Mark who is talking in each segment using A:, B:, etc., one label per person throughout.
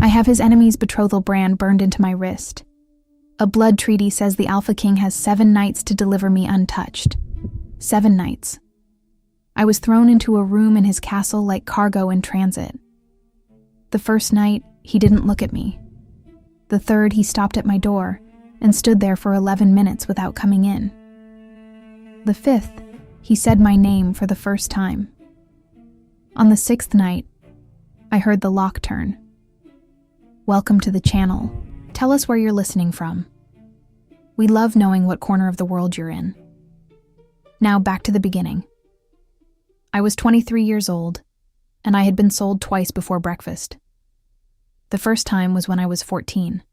A: have his enemy's betrothal brand burned into my wrist. A blood treaty says the Alpha King has 7 nights to deliver me untouched. 7 nights. I was thrown into a room in his castle like cargo in transit. The first night, he didn't look at me. The third, he stopped at my door and stood there for 11 minutes without coming in. The 5th, he said my name for the first time. On the 6th night, I heard the lock turn. Welcome to the channel. Tell us where you're listening from. We love knowing what corner of the world you're in. Now back to the beginning. I was 23 years old, and I had been sold twice before breakfast. The first time was when I was 14.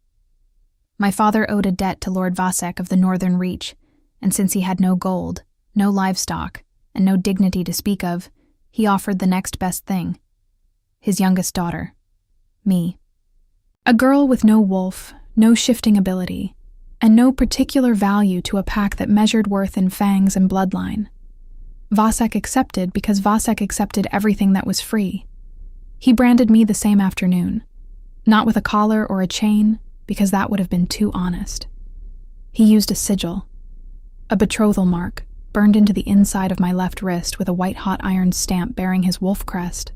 A: My father owed a debt to Lord Vasek of the Northern Reach, and since he had no gold, no livestock, and no dignity to speak of, he offered the next best thing. His youngest daughter. Me. A girl with no wolf, no shifting ability, and no particular value to a pack that measured worth in fangs and bloodline. Vasek accepted because Vasek accepted everything that was free. He branded me the same afternoon. Not with a collar or a chain, because that would have been too honest. He used a sigil, a betrothal mark, burned into the inside of my left wrist with a white-hot iron stamp bearing his wolf crest.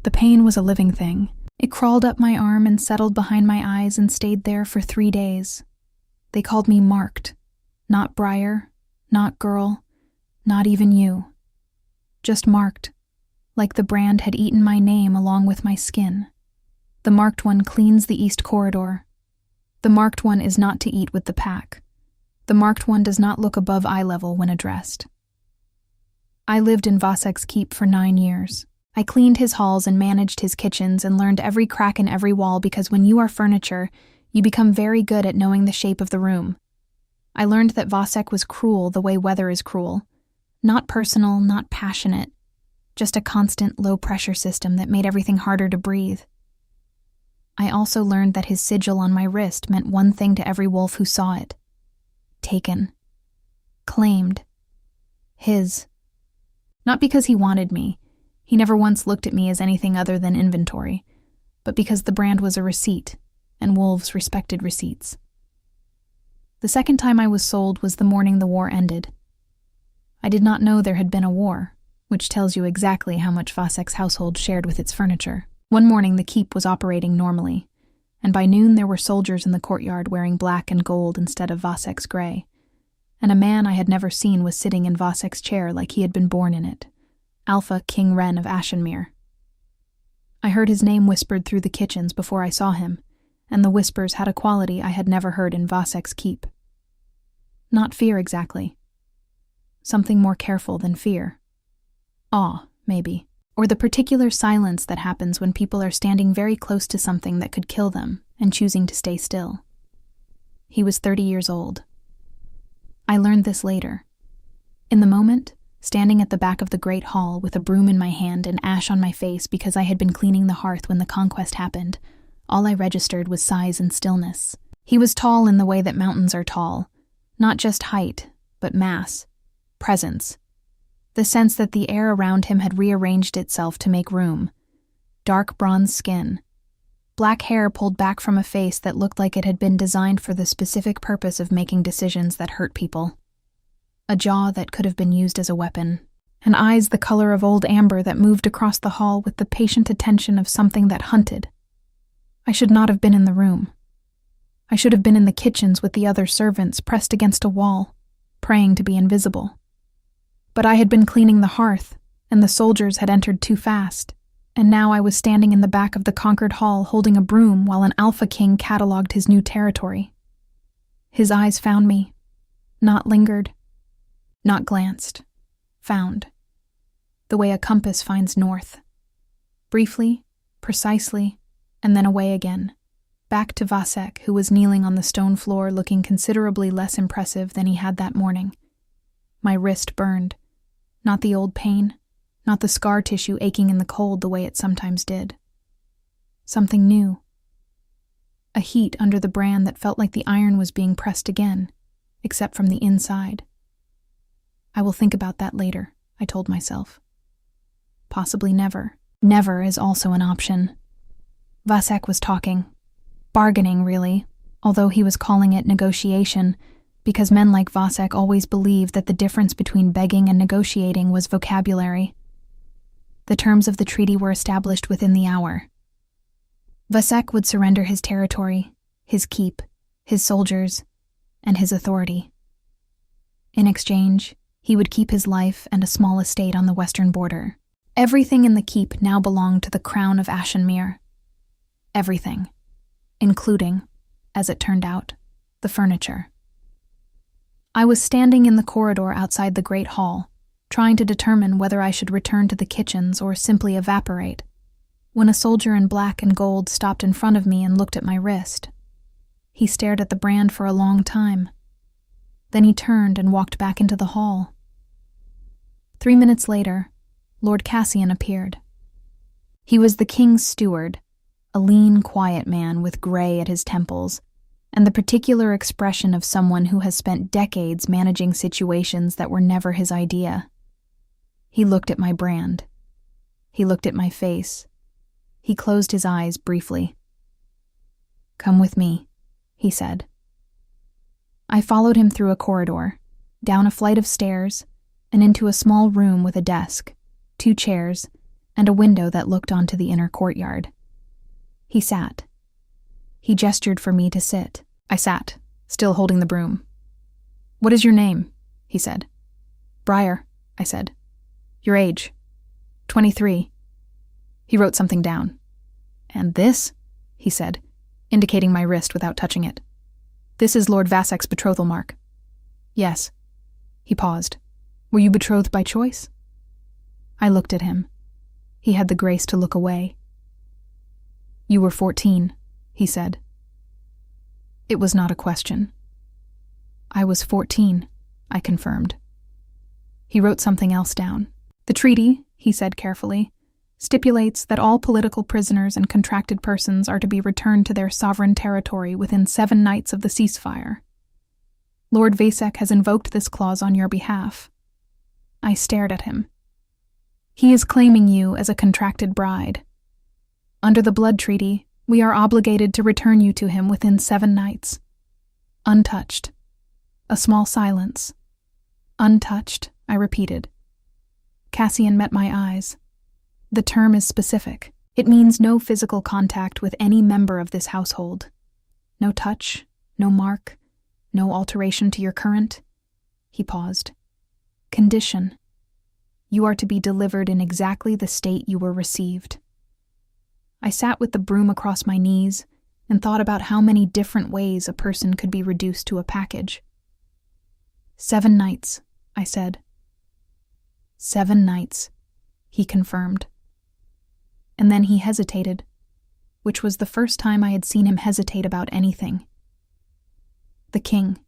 A: The pain was a living thing. It crawled up my arm and settled behind my eyes and stayed there for 3 days. They called me marked. Not Briar, not girl, not even you. Just marked, like the brand had eaten my name along with my skin. The marked one cleans the East Corridor. The marked one is not to eat with the pack. The marked one does not look above eye level when addressed. I lived in Vasek's keep for 9 years. I cleaned his halls and managed his kitchens and learned every crack in every wall because when you are furniture, you become very good at knowing the shape of the room. I learned that Vasek was cruel the way weather is cruel. Not personal, not passionate. Just a constant, low-pressure system that made everything harder to breathe. I also learned that his sigil on my wrist meant one thing to every wolf who saw it. Taken. Claimed. His. Not because he wanted me. He never once looked at me as anything other than inventory, but because the brand was a receipt, and wolves respected receipts. The second time I was sold was the morning the war ended. I did not know there had been a war, which tells you exactly how much Vasek's household shared with its furniture. One morning the keep was operating normally, and by noon there were soldiers in the courtyard wearing black and gold instead of Vasek's gray, and a man I had never seen was sitting in Vasek's chair like he had been born in it. Alpha King Wren of Ashenmere. I heard his name whispered through the kitchens before I saw him, and the whispers had a quality I had never heard in Vasek's keep. Not fear exactly. Something more careful than fear. Awe, maybe, or the particular silence that happens when people are standing very close to something that could kill them and choosing to stay still. He was 30 years old. I learned this later. In the moment, standing at the back of the great hall with a broom in my hand and ash on my face because I had been cleaning the hearth when the conquest happened, all I registered was size and stillness. He was tall in the way that mountains are tall, not just height, but mass, presence. The sense that the air around him had rearranged itself to make room. Dark bronze skin. Black hair pulled back from a face that looked like it had been designed for the specific purpose of making decisions that hurt people. A jaw that could have been used as a weapon, and eyes the color of old amber that moved across the hall with the patient attention of something that hunted. I should not have been in the room. I should have been in the kitchens with the other servants pressed against a wall, praying to be invisible. But I had been cleaning the hearth, and the soldiers had entered too fast, and now I was standing in the back of the conquered hall holding a broom while an Alpha King catalogued his new territory. His eyes found me, not lingered, not glanced, found, the way a compass finds north. Briefly, precisely, and then away again, back to Vasek, who was kneeling on the stone floor looking considerably less impressive than he had that morning. My wrist burned, not the old pain, not the scar tissue aching in the cold the way it sometimes did. Something new. A heat under the brand that felt like the iron was being pressed again, except from the inside. I will think about that later, I told myself. Possibly never. Never is also an option. Vasek was talking. Bargaining, really, although he was calling it negotiation, because men like Vasek always believed that the difference between begging and negotiating was vocabulary. The terms of the treaty were established within the hour. Vasek would surrender his territory, his keep, his soldiers, and his authority. In exchange, he would keep his life and a small estate on the western border. Everything in the keep now belonged to the Crown of Ashenmere. Everything, including, as it turned out, the furniture. I was standing in the corridor outside the great hall, trying to determine whether I should return to the kitchens or simply evaporate, when a soldier in black and gold stopped in front of me and looked at my wrist. He stared at the brand for a long time. Then he turned and walked back into the hall. 3 minutes later, Lord Cassian appeared. He was the king's steward, a lean, quiet man with gray at his temples, and the particular expression of someone who has spent decades managing situations that were never his idea. He looked at my brand. He looked at my face. He closed his eyes briefly. "Come with me," he said. I followed him through a corridor, down a flight of stairs, and into a small room with a desk, 2 chairs, and a window that looked onto the inner courtyard. He sat. He gestured for me to sit. I sat, still holding the broom. "What is your name?" he said. "Briar," I said. "Your age?" 23. He wrote something down. "And this?" he said, indicating my wrist without touching it. "This is Lord Vasek's betrothal mark." "Yes." He paused. "Were you betrothed by choice?" I looked at him. He had the grace to look away. "You were 14, he said. It was not a question. "I was 14, I confirmed. He wrote something else down. "The treaty," he said carefully, "stipulates that all political prisoners and contracted persons are to be returned to their sovereign territory within 7 nights of the ceasefire. Lord Vasek has invoked this clause on your behalf." I stared at him. "He is claiming you as a contracted bride. Under the blood treaty, we are obligated to return you to him within 7 nights. Untouched." A small silence. "Untouched," I repeated. Cassian met my eyes. "The term is specific. It means no physical contact with any member of this household. No touch, no mark, no alteration to your current." He paused. "Condition. You are to be delivered in exactly the state you were received." I sat with the broom across my knees and thought about how many different ways a person could be reduced to a package. 7 nights, I said. 7 nights, he confirmed. And then he hesitated, which was the first time I had seen him hesitate about anything. "The king,"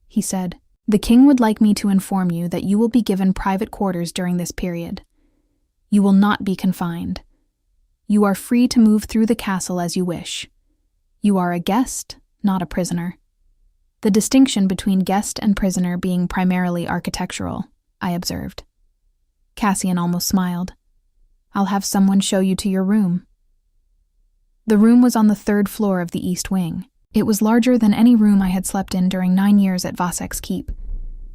A: he said. "The king would like me to inform you that you will be given private quarters during this period. You will not be confined. You are free to move through the castle as you wish. You are a guest, not a prisoner." The distinction between guest and prisoner being primarily architectural, I observed. Cassian almost smiled. "I'll have someone show you to your room." The room was on the 3rd floor of the east wing. It was larger than any room I had slept in during 9 years at Vasek's keep,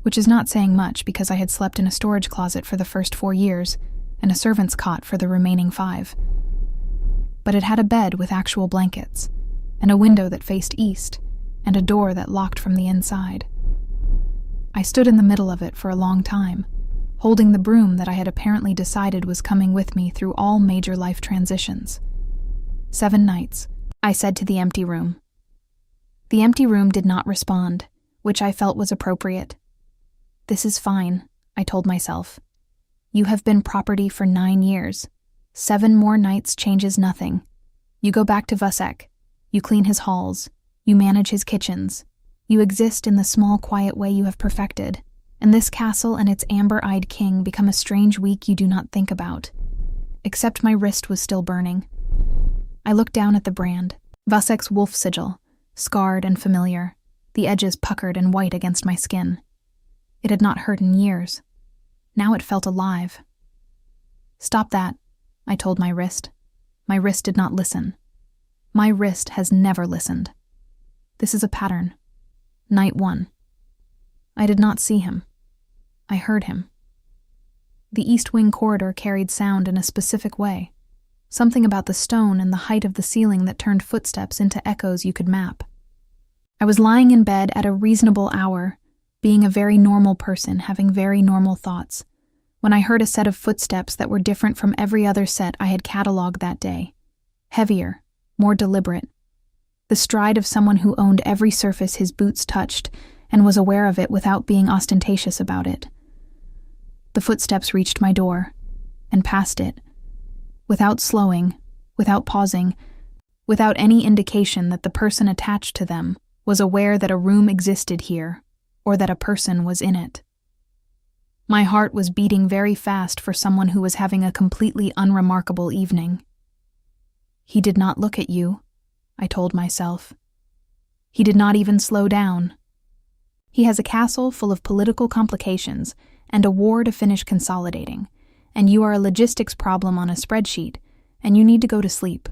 A: which is not saying much because I had slept in a storage closet for the first 4 years and a servant's cot for the remaining 5. But it had a bed with actual blankets, and a window that faced east, and a door that locked from the inside. I stood in the middle of it for a long time, holding the broom that I had apparently decided was coming with me through all major life transitions. 7 nights, I said to the empty room. The empty room did not respond, which I felt was appropriate. "This is fine," I told myself. "You have been property for 9 years. 7 more nights changes nothing. You go back to Vasek. You clean his halls. You manage his kitchens. You exist in the small, quiet way you have perfected, and this castle and its amber-eyed king become a strange week you do not think about." Except my wrist was still burning. I looked down at the brand, Vasek's wolf sigil, scarred and familiar, the edges puckered and white against my skin. It had not hurt in years. Now it felt alive. "Stop that," I told my wrist. My wrist did not listen. My wrist has never listened. This is a pattern. Night 1. I did not see him. I heard him. The East Wing corridor carried sound in a specific way. Something about the stone and the height of the ceiling that turned footsteps into echoes you could map. I was lying in bed at a reasonable hour, being a very normal person, having very normal thoughts, when I heard a set of footsteps that were different from every other set I had catalogued that day. Heavier, more deliberate. The stride of someone who owned every surface his boots touched and was aware of it without being ostentatious about it. The footsteps reached my door, and past it, without slowing, without pausing, without any indication that the person attached to them was aware that a room existed here, or that a person was in it. My heart was beating very fast for someone who was having a completely unremarkable evening. He did not look at you, I told myself. He did not even slow down. He has a castle full of political complications and a war to finish consolidating, and you are a logistics problem on a spreadsheet, and you need to go to sleep.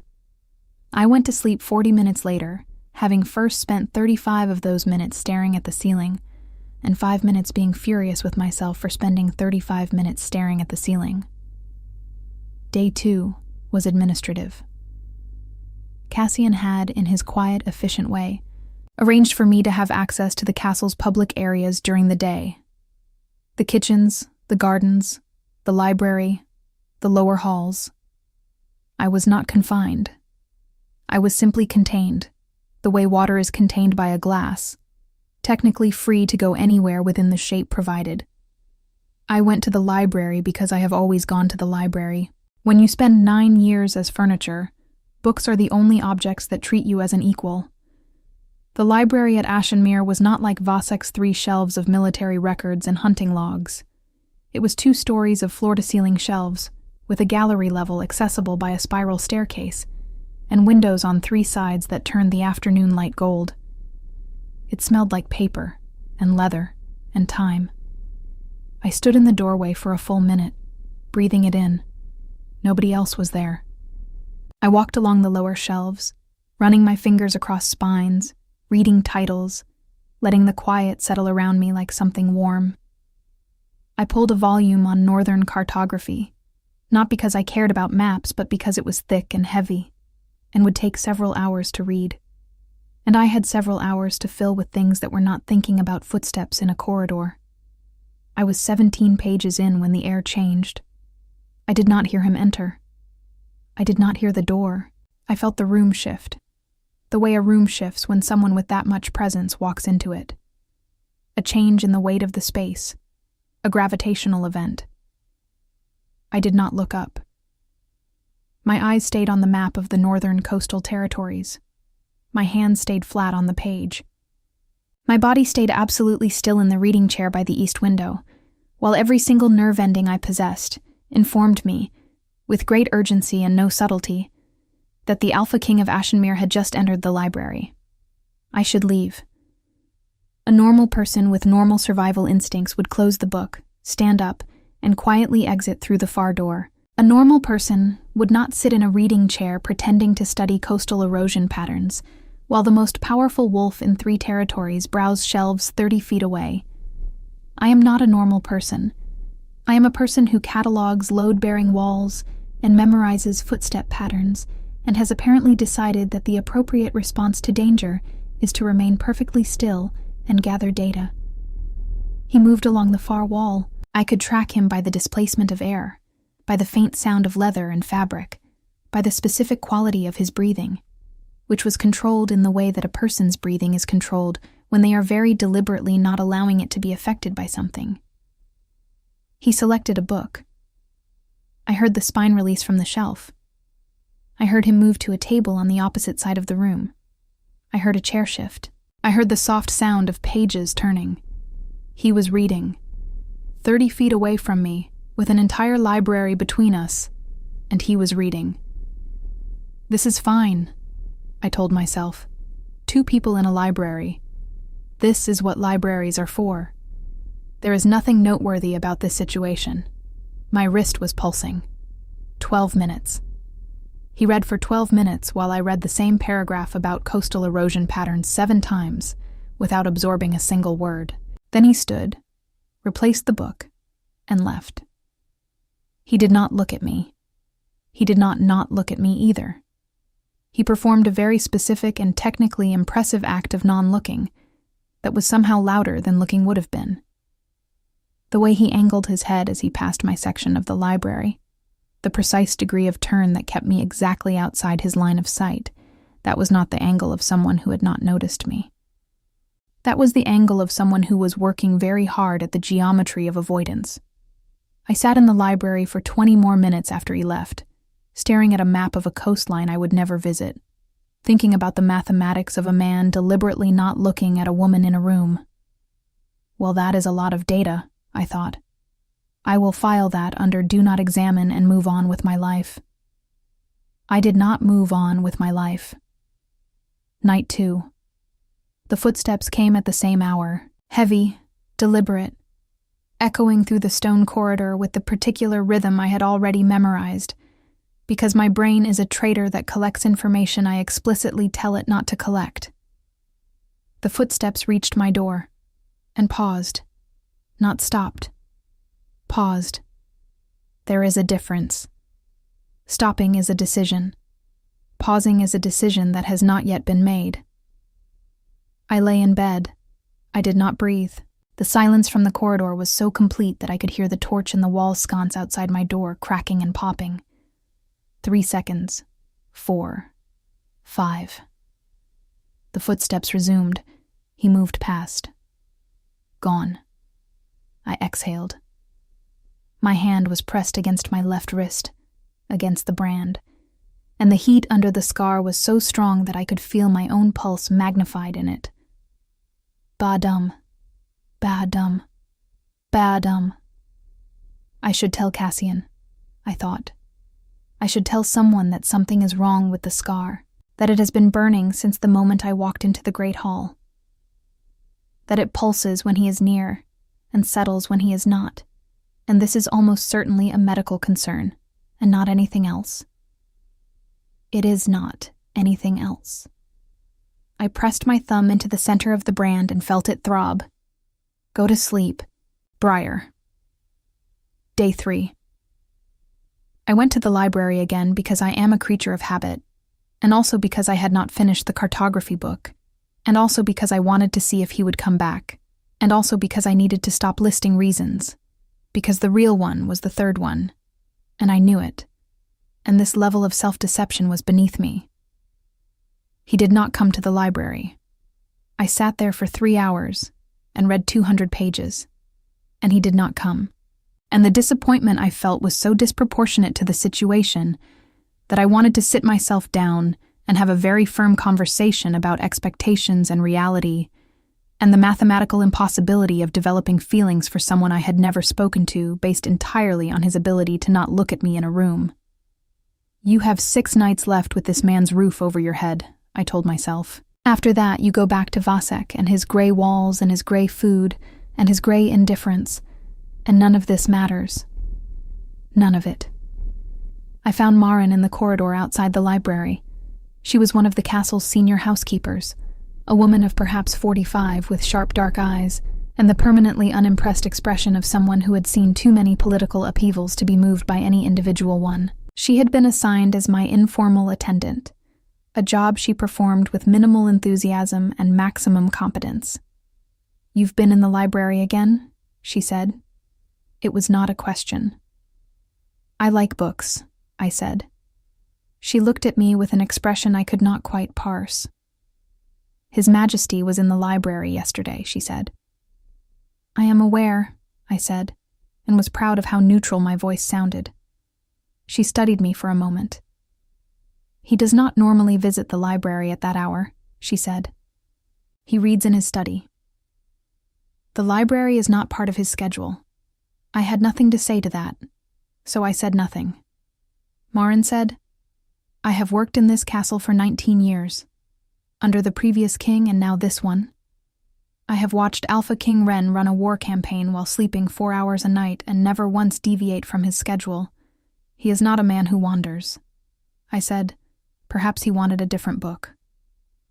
A: I went to sleep 40 minutes later, having first spent 35 of those minutes staring at the ceiling, and 5 minutes being furious with myself for spending 35 minutes staring at the ceiling. Day 2 was administrative. Cassian had, in his quiet, efficient way, arranged for me to have access to the castle's public areas during the day. The kitchens, the gardens, the library, the lower halls. I was not confined. I was simply contained, the way water is contained by a glass, technically free to go anywhere within the shape provided. I went to the library because I have always gone to the library. When you spend 9 years as furniture, books are the only objects that treat you as an equal. The library at Ashenmere was not like Vasek's 3 shelves of military records and hunting logs. It was 2 stories of floor-to-ceiling shelves, with a gallery level accessible by a spiral staircase, and windows on 3 sides that turned the afternoon light gold. It smelled like paper, and leather, and time. I stood in the doorway for a full minute, breathing it in. Nobody else was there. I walked along the lower shelves, running my fingers across spines, reading titles, letting the quiet settle around me like something warm. I pulled a volume on northern cartography, not because I cared about maps, but because it was thick and heavy, and would take several hours to read. And I had several hours to fill with things that were not thinking about footsteps in a corridor. I was 17 pages in when the air changed. I did not hear him enter. I did not hear the door. I felt the room shift, the way a room shifts when someone with that much presence walks into it. A change in the weight of the space, a gravitational event. I did not look up. My eyes stayed on the map of the northern coastal territories. My hands stayed flat on the page. My body stayed absolutely still in the reading chair by the east window, while every single nerve ending I possessed informed me, with great urgency and no subtlety, that the Alpha King of Ashenmere had just entered the library. I should leave. A normal person with normal survival instincts would close the book, stand up, and quietly exit through the far door. A normal person would not sit in a reading chair pretending to study coastal erosion patterns, while the most powerful wolf in 3 territories browsed shelves 30 feet away. I am not a normal person. I am a person who catalogs load-bearing walls and memorizes footstep patterns, and has apparently decided that the appropriate response to danger is to remain perfectly still and gather data. He moved along the far wall. I could track him by the displacement of air, by the faint sound of leather and fabric, by the specific quality of his breathing, which was controlled in the way that a person's breathing is controlled when they are very deliberately not allowing it to be affected by something. He selected a book. I heard the spine release from the shelf. I heard him move to a table on the opposite side of the room. I heard a chair shift. I heard the soft sound of pages turning. He was reading. 30 feet away from me, with an entire library between us, and he was reading. This is fine, I told myself. 2 people in a library. This is what libraries are for. There is nothing noteworthy about this situation. My wrist was pulsing. 12 minutes. He read for 12 minutes while I read the same paragraph about coastal erosion patterns 7 times without absorbing a single word. Then he stood, replaced the book, and left. He did not look at me. He did not look at me either. He performed a very specific and technically impressive act of non-looking that was somehow louder than looking would have been. The way he angled his head as he passed my section of the library, the precise degree of turn that kept me exactly outside his line of sight, that was not the angle of someone who had not noticed me. That was the angle of someone who was working very hard at the geometry of avoidance. I sat in the library for 20 more minutes after he left, staring at a map of a coastline I would never visit, thinking about the mathematics of a man deliberately not looking at a woman in a room. Well, that is a lot of data, I thought. I will file that under Do Not Examine and move on with my life. I did not move on with my life. Night 2. The footsteps came at the same hour, heavy, deliberate, echoing through the stone corridor with the particular rhythm I had already memorized, because my brain is a traitor that collects information I explicitly tell it not to collect. The footsteps reached my door, and paused, not stopped. Paused. There is a difference. Stopping is a decision. Pausing is a decision that has not yet been made. I lay in bed. I did not breathe. The silence from the corridor was so complete that I could hear the torch in the wall sconce outside my door cracking and popping. 3 seconds. 4. 5. The footsteps resumed. He moved past. Gone. I exhaled. My hand was pressed against my left wrist, against the brand, and the heat under the scar was so strong that I could feel my own pulse magnified in it. Ba-dum. Ba-dum. Ba-dum. I should tell Cassian, I thought. I should tell someone that something is wrong with the scar, that it has been burning since the moment I walked into the Great Hall, that it pulses when he is near and settles when he is not, and this is almost certainly a medical concern, and not anything else. It is not anything else. I pressed my thumb into the center of the brand and felt it throb. Go to sleep. Briar. Day 3. I went to the library again because I am a creature of habit, and also because I had not finished the cartography book, and also because I wanted to see if he would come back, and also because I needed to stop listing reasons, because the real one was the third one, and I knew it, and this level of self-deception was beneath me. He did not come to the library. I sat there for 3 hours and read 200 pages, and he did not come, and the disappointment I felt was so disproportionate to the situation that I wanted to sit myself down and have a very firm conversation about expectations and reality, and the mathematical impossibility of developing feelings for someone I had never spoken to based entirely on his ability to not look at me in a room. You have 6 nights left with this man's roof over your head, I told myself. After that, you go back to Vasek and his gray walls and his gray food and his gray indifference, and none of this matters. None of it. I found Marin in the corridor outside the library. She was one of the castle's senior housekeepers, a woman of perhaps 45 with sharp dark eyes and the permanently unimpressed expression of someone who had seen too many political upheavals to be moved by any individual one. She had been assigned as my informal attendant, a job she performed with minimal enthusiasm and maximum competence. "You've been in the library again?" she said. It was not a question. "I like books," I said. She looked at me with an expression I could not quite parse. "His Majesty was in the library yesterday," she said. "I am aware," I said, and was proud of how neutral my voice sounded. She studied me for a moment. "He does not normally visit the library at that hour," she said. "He reads in his study." "The library is not part of his schedule." I had nothing to say to that, so I said nothing. Marin said, "I have worked in this castle for 19 years, under the previous king and now this one. I have watched Alpha King Ren run a war campaign while sleeping 4 hours a night and never once deviate from his schedule. He is not a man who wanders." I said. Perhaps he wanted a different book.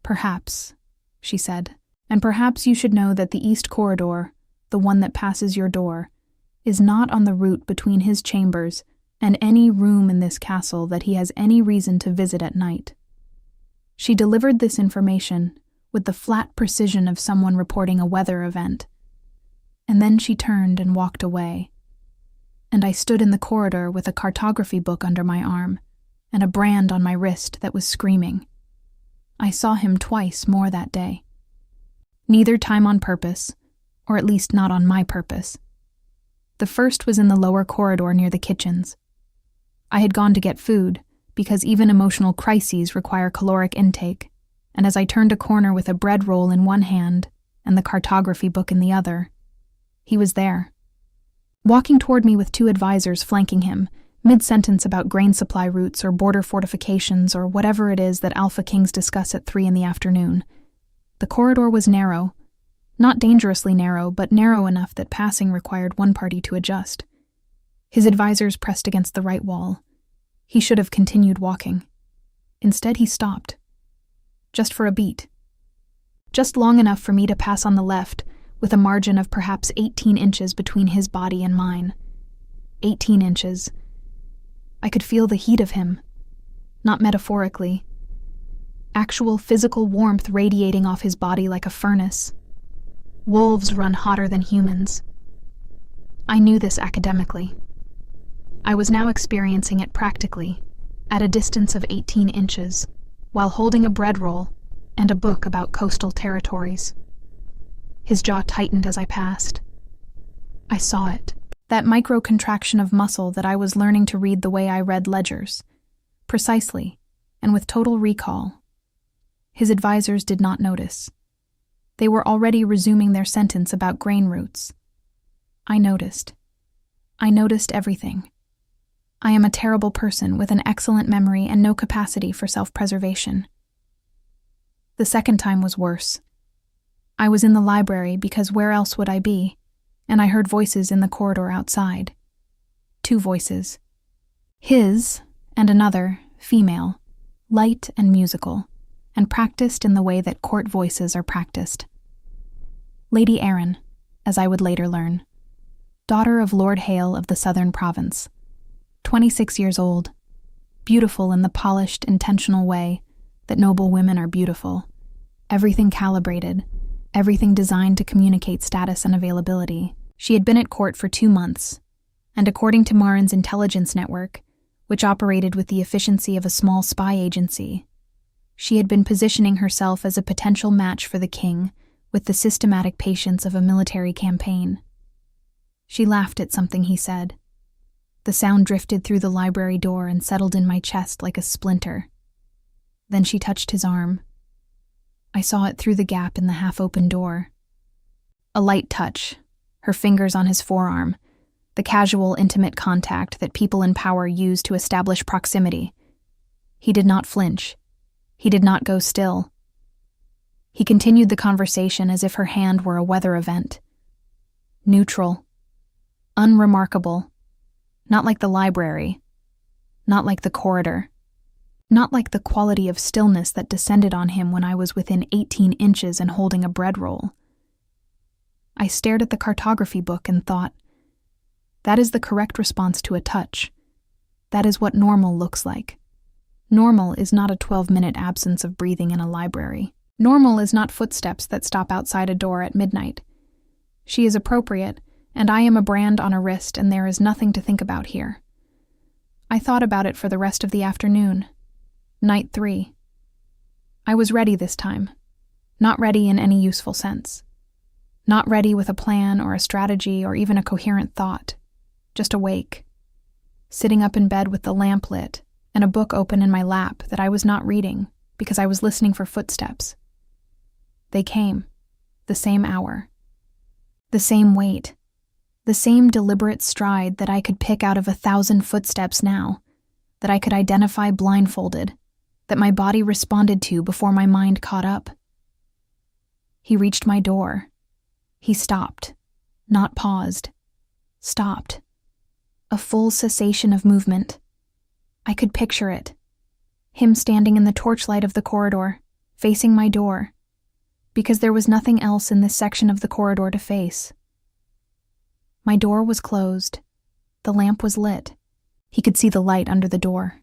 A: Perhaps, she said. And perhaps you should know that the east corridor, the one that passes your door, is not on the route between his chambers and any room in this castle that he has any reason to visit at night. She delivered this information with the flat precision of someone reporting a weather event. And then she turned and walked away. And I stood in the corridor with a cartography book under my arm and a brand on my wrist that was screaming. I saw him twice more that day. Neither time on purpose, or at least not on my purpose. The first was in the lower corridor near the kitchens. I had gone to get food, because even emotional crises require caloric intake, and as I turned a corner with a bread roll in one hand and the cartography book in the other, he was there. Walking toward me with 2 advisors flanking him, mid-sentence about grain supply routes or border fortifications or whatever it is that Alpha Kings discuss at 3 in the afternoon. The corridor was narrow. Not dangerously narrow, but narrow enough that passing required one party to adjust. His advisors pressed against the right wall. He should have continued walking. Instead, he stopped. Just for a beat. Just long enough for me to pass on the left, with a margin of perhaps 18 inches between his body and mine. 18 inches. I could feel the heat of him. Not metaphorically. Actual physical warmth radiating off his body like a furnace. Wolves run hotter than humans. I knew this academically. I was now experiencing it practically, at a distance of 18 inches, while holding a bread roll and a book about coastal territories. His jaw tightened as I passed. I saw it, that micro-contraction of muscle that I was learning to read the way I read ledgers, precisely, and with total recall. His advisors did not notice. They were already resuming their sentence about grain routes. I noticed. I noticed everything. I am a terrible person with an excellent memory and no capacity for self-preservation. The second time was worse. I was in the library because where else would I be? And I heard voices in the corridor outside. 2 voices. His and another, female, light and musical, and practiced in the way that court voices are practiced. Lady Erin, as I would later learn, daughter of Lord Hale of the Southern Province, 26 years old, beautiful in the polished, intentional way that noble women are beautiful, everything calibrated, everything designed to communicate status and availability. She had been at court for 2 months, and according to Marin's intelligence network, which operated with the efficiency of a small spy agency, she had been positioning herself as a potential match for the king with the systematic patience of a military campaign. She laughed at something he said. The sound drifted through the library door and settled in my chest like a splinter. Then she touched his arm. I saw it through the gap in the half-open door. A light touch, her fingers on his forearm, the casual, intimate contact that people in power use to establish proximity. He did not flinch. He did not go still. He continued the conversation as if her hand were a weather event. Neutral. Unremarkable. Not like the library. Not like the corridor. Not like the quality of stillness that descended on him when I was within 18 inches and holding a bread roll. I stared at the cartography book and thought, that is the correct response to a touch. That is what normal looks like. Normal is not a 12-minute absence of breathing in a library. Normal is not footsteps that stop outside a door at midnight. She is appropriate, and I am a brand on a wrist, and there is nothing to think about here. I thought about it for the rest of the afternoon. Night 3. I was ready this time. Not ready in any useful sense. Not ready with a plan or a strategy or even a coherent thought. Just awake. Sitting up in bed with the lamp lit and a book open in my lap that I was not reading because I was listening for footsteps. They came. The same hour. The same weight. The same deliberate stride that I could pick out of 1,000 footsteps now, that I could identify blindfolded, that my body responded to before my mind caught up. He reached my door. He stopped, not paused. Stopped. A full cessation of movement. I could picture it. Him standing in the torchlight of the corridor, facing my door, because there was nothing else in this section of the corridor to face. My door was closed. The lamp was lit. He could see the light under the door.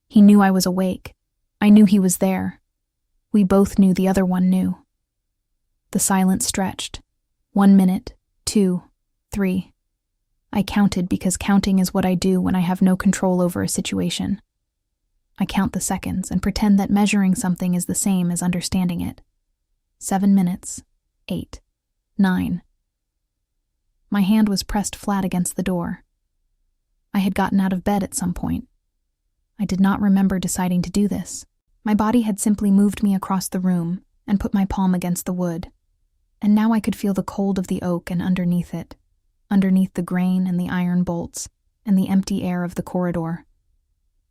A: He knew I was awake. I knew he was there. We both knew the other one knew. The silence stretched. 1 minute, 2, 3. I counted because counting is what I do when I have no control over a situation. I count the seconds and pretend that measuring something is the same as understanding it. 7 minutes, 8, 9. My hand was pressed flat against the door. I had gotten out of bed at some point. I did not remember deciding to do this. My body had simply moved me across the room and put my palm against the wood, and now I could feel the cold of the oak and underneath it, underneath the grain and the iron bolts and the empty air of the corridor.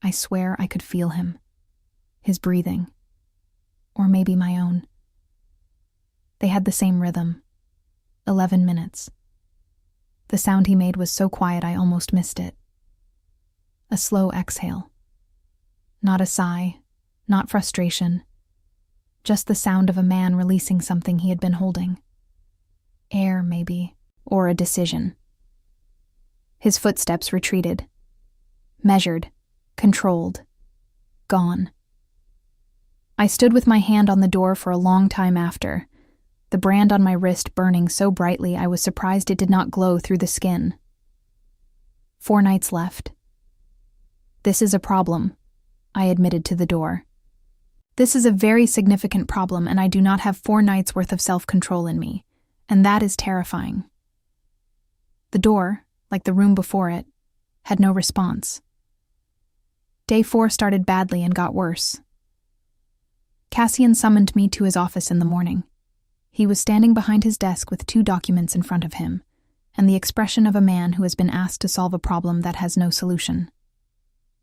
A: I swear I could feel him, his breathing, or maybe my own. They had the same rhythm. 11 minutes. The sound he made was so quiet I almost missed it. A slow exhale. Not a sigh, not frustration, just the sound of a man releasing something he had been holding. Air, maybe, or a decision. His footsteps retreated. Measured, controlled, gone. I stood with my hand on the door for a long time after, the brand on my wrist burning so brightly I was surprised it did not glow through the skin. 4 nights left. This is a problem, I admitted to the door. This is a very significant problem, and I do not have 4 nights' worth of self-control in me, and that is terrifying. The door, like the room before it, had no response. Day 4 started badly and got worse. Cassian summoned me to his office in the morning. He was standing behind his desk with 2 documents in front of him, and the expression of a man who has been asked to solve a problem that has no solution.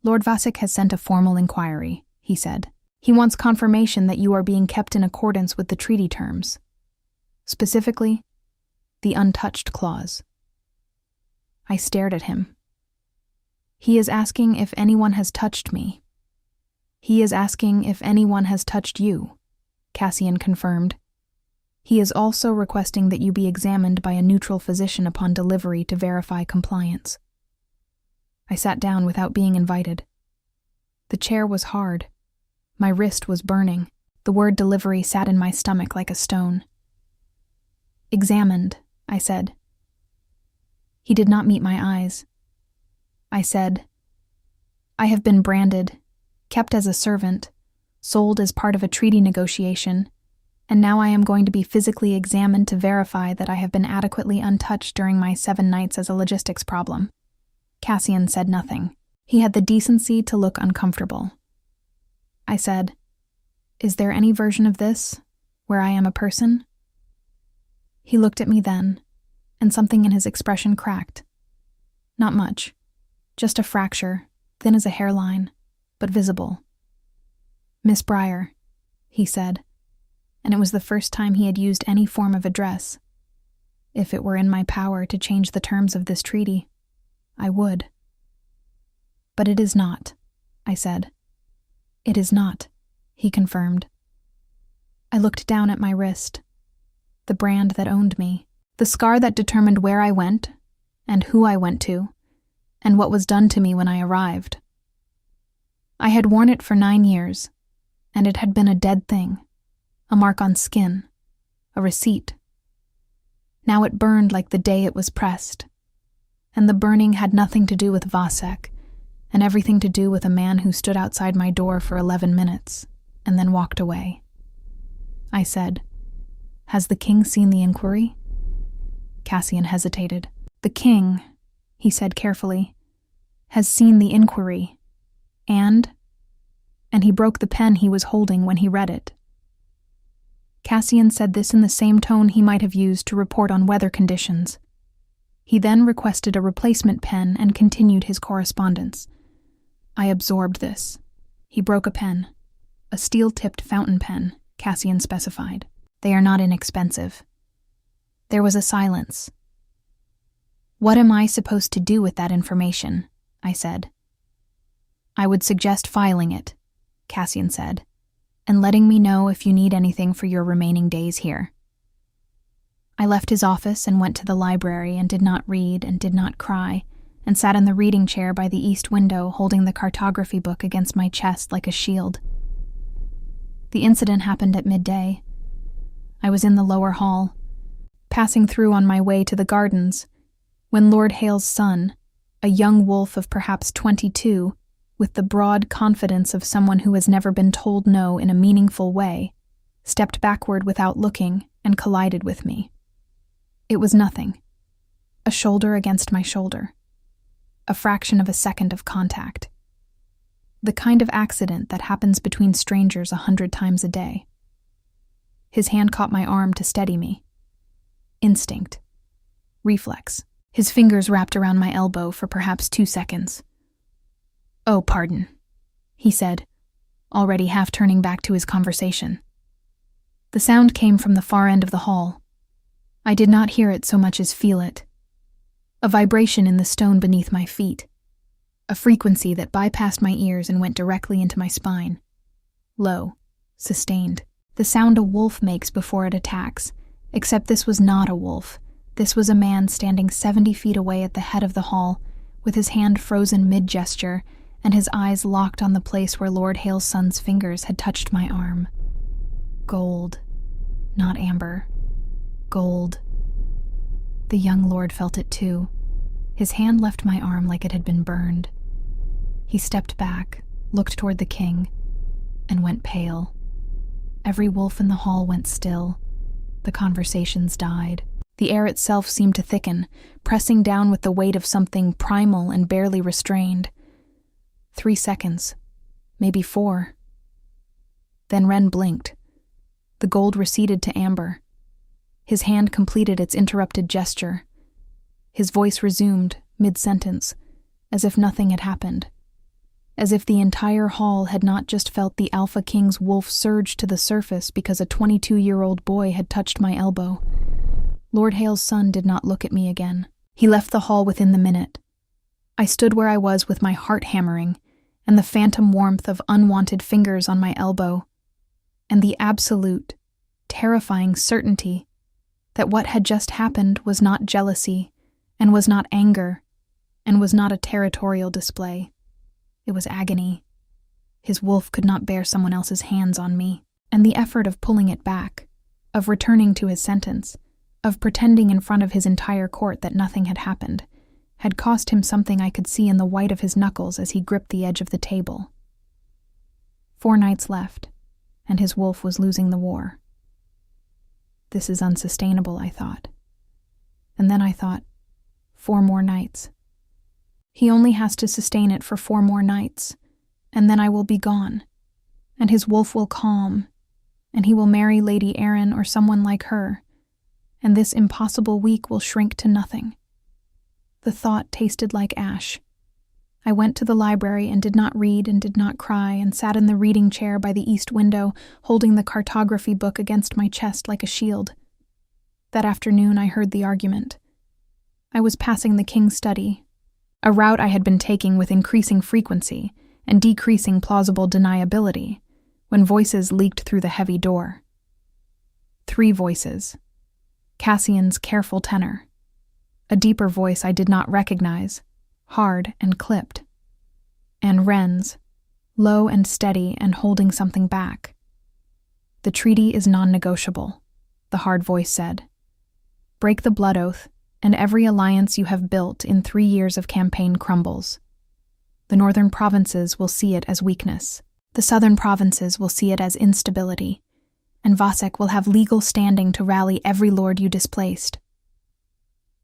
A: Lord Vasek has sent a formal inquiry, he said. He wants confirmation that you are being kept in accordance with the treaty terms. Specifically, the untouched clause. I stared at him. He is asking if anyone has touched me. He is asking if anyone has touched you, Cassian confirmed. He is also requesting that you be examined by a neutral physician upon delivery to verify compliance. I sat down without being invited. The chair was hard. My wrist was burning. The word delivery sat in my stomach like a stone. Examined, I said. He did not meet my eyes. I said, I have been branded, kept as a servant, sold as part of a treaty negotiation, and now I am going to be physically examined to verify that I have been adequately untouched during my 7 nights as a logistics problem. Cassian said nothing. He had the decency to look uncomfortable. I said, Is there any version of this, where I am a person? He looked at me then, and something in his expression cracked. Not much, just a fracture, thin as a hairline, but visible. Miss Breyer, he said, and it was the first time he had used any form of address. If it were in my power to change the terms of this treaty, I would. But it is not, I said. It is not, he confirmed. I looked down at my wrist, the brand that owned me, the scar that determined where I went, and who I went to, and what was done to me when I arrived. I had worn it for 9 years, and it had been a dead thing, a mark on skin, a receipt. Now it burned like the day it was pressed, and the burning had nothing to do with Vasek, and everything to do with a man who stood outside my door for 11 minutes, and then walked away. I said, Has the king seen the inquiry? Cassian hesitated. The king, he said carefully, has seen the inquiry, and he broke the pen he was holding when he read it. Cassian said this in the same tone he might have used to report on weather conditions. He then requested a replacement pen and continued his correspondence. I absorbed this. He broke a pen, a steel-tipped fountain pen, Cassian specified. They are not inexpensive. There was a silence. What am I supposed to do with that information? I said. I would suggest filing it. Cassian said, "and letting me know if you need anything for your remaining days here." I left his office and went to the library and did not read and did not cry, and sat in the reading chair by the east window holding the cartography book against my chest like a shield. The incident happened at midday. I was in the lower hall, passing through on my way to the gardens, when Lord Hale's son, a young wolf of perhaps 22, with the broad confidence of someone who has never been told no in a meaningful way, stepped backward without looking and collided with me. It was nothing. A shoulder against my shoulder. A fraction of a second of contact. The kind of accident that happens between strangers 100 times a day. His hand caught my arm to steady me. Instinct. Reflex. His fingers wrapped around my elbow for perhaps 2 seconds. "Oh, pardon," he said, already half turning back to his conversation. The sound came from the far end of the hall. I did not hear it so much as feel it. A vibration in the stone beneath my feet. A frequency that bypassed my ears and went directly into my spine. Low, sustained. The sound a wolf makes before it attacks, except this was not a wolf. This was a man standing 70 feet away at the head of the hall, with his hand frozen mid-gesture and his eyes locked on the place where Lord Hale's son's fingers had touched my arm. Gold. Not amber. Gold. The young lord felt it too. His hand left my arm like it had been burned. He stepped back, looked toward the king, and went pale. Every wolf in the hall went still. The conversations died. The air itself seemed to thicken, pressing down with the weight of something primal and barely restrained. 3 seconds, maybe 4. Then Ren blinked. The gold receded to amber. His hand completed its interrupted gesture. His voice resumed, mid-sentence, as if nothing had happened. As if the entire hall had not just felt the Alpha King's wolf surge to the surface because a 22-year-old boy had touched my elbow. Lord Hale's son did not look at me again. He left the hall within the minute. I stood where I was with my heart hammering, and the phantom warmth of unwanted fingers on my elbow, and the absolute, terrifying certainty that what had just happened was not jealousy, and was not anger, and was not a territorial display. It was agony. His wolf could not bear someone else's hands on me, and the effort of pulling it back, of returning to his sentence, of pretending in front of his entire court that nothing had happened, had cost him something I could see in the white of his knuckles as he gripped the edge of the table. 4 nights left, and his wolf was losing the war. This is unsustainable, I thought. And then I thought, 4 more nights. He only has to sustain it for 4 more nights, and then I will be gone, and his wolf will calm, and he will marry Lady Erin or someone like her, and this impossible week will shrink to nothing. The thought tasted like ash. I went to the library and did not read and did not cry and sat in the reading chair by the east window, holding the cartography book against my chest like a shield. That afternoon I heard the argument. I was passing the king's study, a route I had been taking with increasing frequency and decreasing plausible deniability, when voices leaked through the heavy door. 3 voices. Cassian's careful tenor. A deeper voice I did not recognize, hard and clipped. And Ren's, low and steady and holding something back. "The treaty is non-negotiable," the hard voice said. "Break the blood oath, and every alliance you have built in 3 years of campaign crumbles. The northern provinces will see it as weakness. The southern provinces will see it as instability, and Vasek will have legal standing to rally every lord you displaced."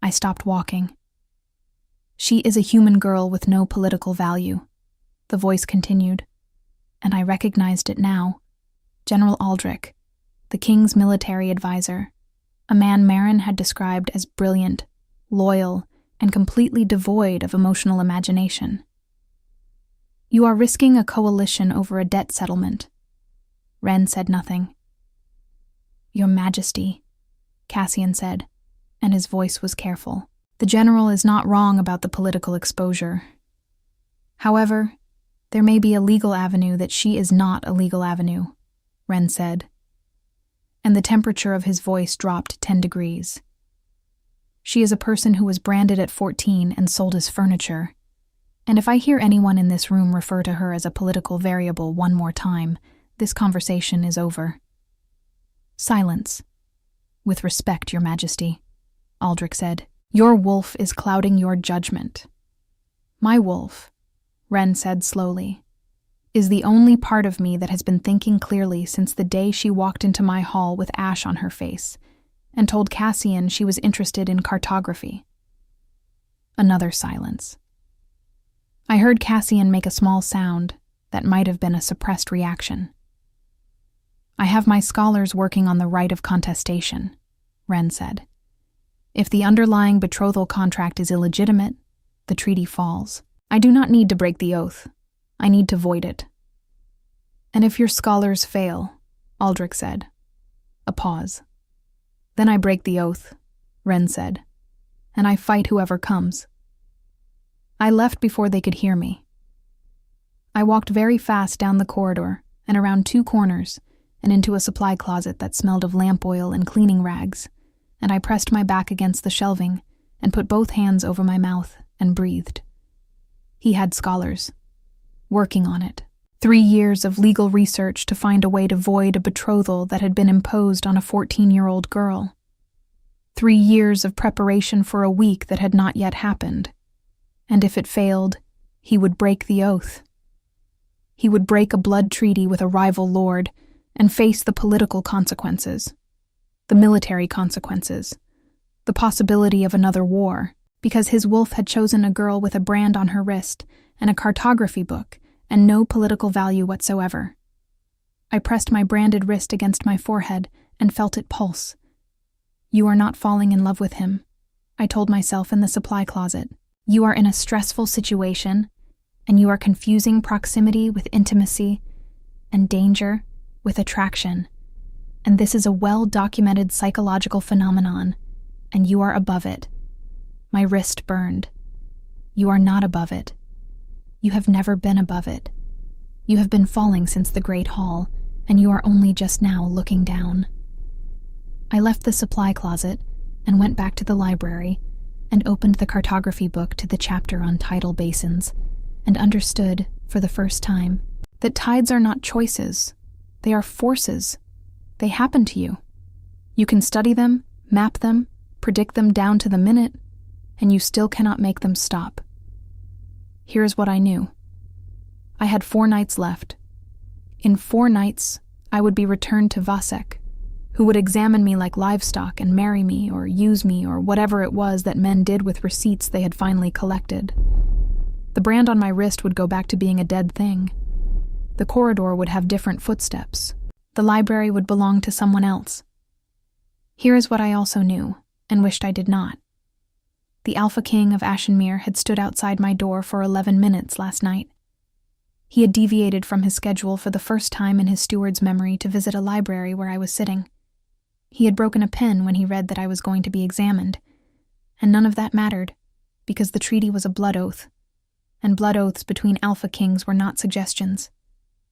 A: I stopped walking. "She is a human girl with no political value," the voice continued, and I recognized it now. General Aldrich, the king's military advisor, a man Marin had described as brilliant, loyal, and completely devoid of emotional imagination. "You are risking a coalition over a debt settlement." Ren said nothing. "Your Majesty," Cassian said, and his voice was careful. "The general is not wrong about the political exposure. However, There may be a legal avenue that she is not a legal avenue, Ren said, and the temperature of his voice dropped 10 degrees. She is a person who was branded at 14 and sold as furniture, and if I hear anyone in this room refer to her as a political variable one more time, this conversation is over. Silence. With respect, Your Majesty, Aldrich said. Your wolf is clouding your judgment. My wolf, Ren said slowly, is the only part of me that has been thinking clearly since the day she walked into my hall with ash on her face and told Cassian she was interested in cartography. Another silence. I heard Cassian make a small sound that might have been a suppressed reaction. I have my scholars working on the right of contestation, Ren said. If the underlying betrothal contract is illegitimate, the treaty falls. I do not need to break the oath. I need to void it. And if your scholars fail, Aldrich said. A pause. Then I break the oath, Ren said, and I fight whoever comes. I left before they could hear me. I walked very fast down the corridor and around 2 corners and into a supply closet that smelled of lamp oil and cleaning rags, and I pressed my back against the shelving and put both hands over my mouth and breathed. He had scholars, working on it. 3 years of legal research to find a way to void a betrothal that had been imposed on a 14-year-old girl. 3 years of preparation for a week that had not yet happened. And if it failed, he would break the oath. He would break a blood treaty with a rival lord and face the political consequences, the military consequences, the possibility of another war, because his wolf had chosen a girl with a brand on her wrist and a cartography book and no political value whatsoever. I pressed my branded wrist against my forehead and felt it pulse. You are not falling in love with him, I told myself in the supply closet. You are in a stressful situation, and you are confusing proximity with intimacy and danger with attraction. And this is a well-documented psychological phenomenon, and you are above it. My wrist burned. You are not above it. You have never been above it. You have been falling since the Great Hall, and you are only just now looking down. I left the supply closet and went back to the library and opened the cartography book to the chapter on tidal basins and understood, for the first time, that tides are not choices. They are forces. They happen to you. You can study them, map them, predict them down to the minute, and you still cannot make them stop. Here's what I knew. I had 4 nights left. In 4 nights, I would be returned to Vasek, who would examine me like livestock and marry me or use me or whatever it was that men did with receipts they had finally collected. The brand on my wrist would go back to being a dead thing. The corridor would have different footsteps. The library would belong to someone else. Here is what I also knew, and wished I did not. The Alpha King of Ashenmere had stood outside my door for 11 minutes last night. He had deviated from his schedule for the first time in his steward's memory to visit a library where I was sitting. He had broken a pen when he read that I was going to be examined, and none of that mattered, because the treaty was a blood oath, and blood oaths between Alpha Kings were not suggestions.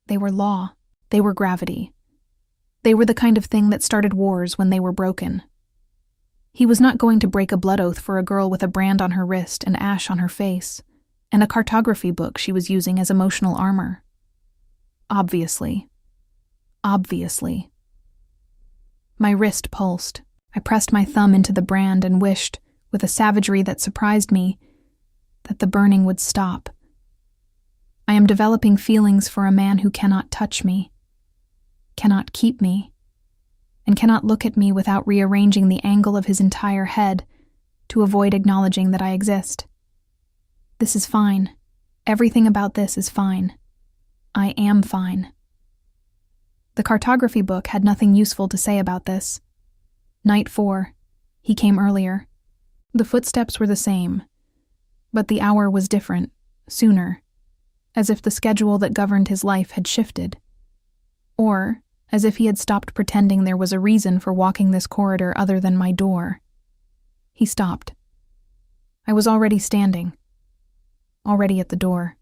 A: They were law. They were gravity. They were the kind of thing that started wars when they were broken. He was not going to break a blood oath for a girl with a brand on her wrist and ash on her face, and a cartography book she was using as emotional armor. Obviously. Obviously. My wrist pulsed. I pressed my thumb into the brand and wished, with a savagery that surprised me, that the burning would stop. I am developing feelings for a man who cannot touch me, cannot keep me, and cannot look at me without rearranging the angle of his entire head to avoid acknowledging that I exist. This is fine. Everything about this is fine. I am fine. The cartography book had nothing useful to say about this. Night 4. He came earlier. The footsteps were the same, but the hour was different, sooner, as if the schedule that governed his life had shifted. Or as if he had stopped pretending there was a reason for walking this corridor other than my door. He stopped. I was already standing, already at the door.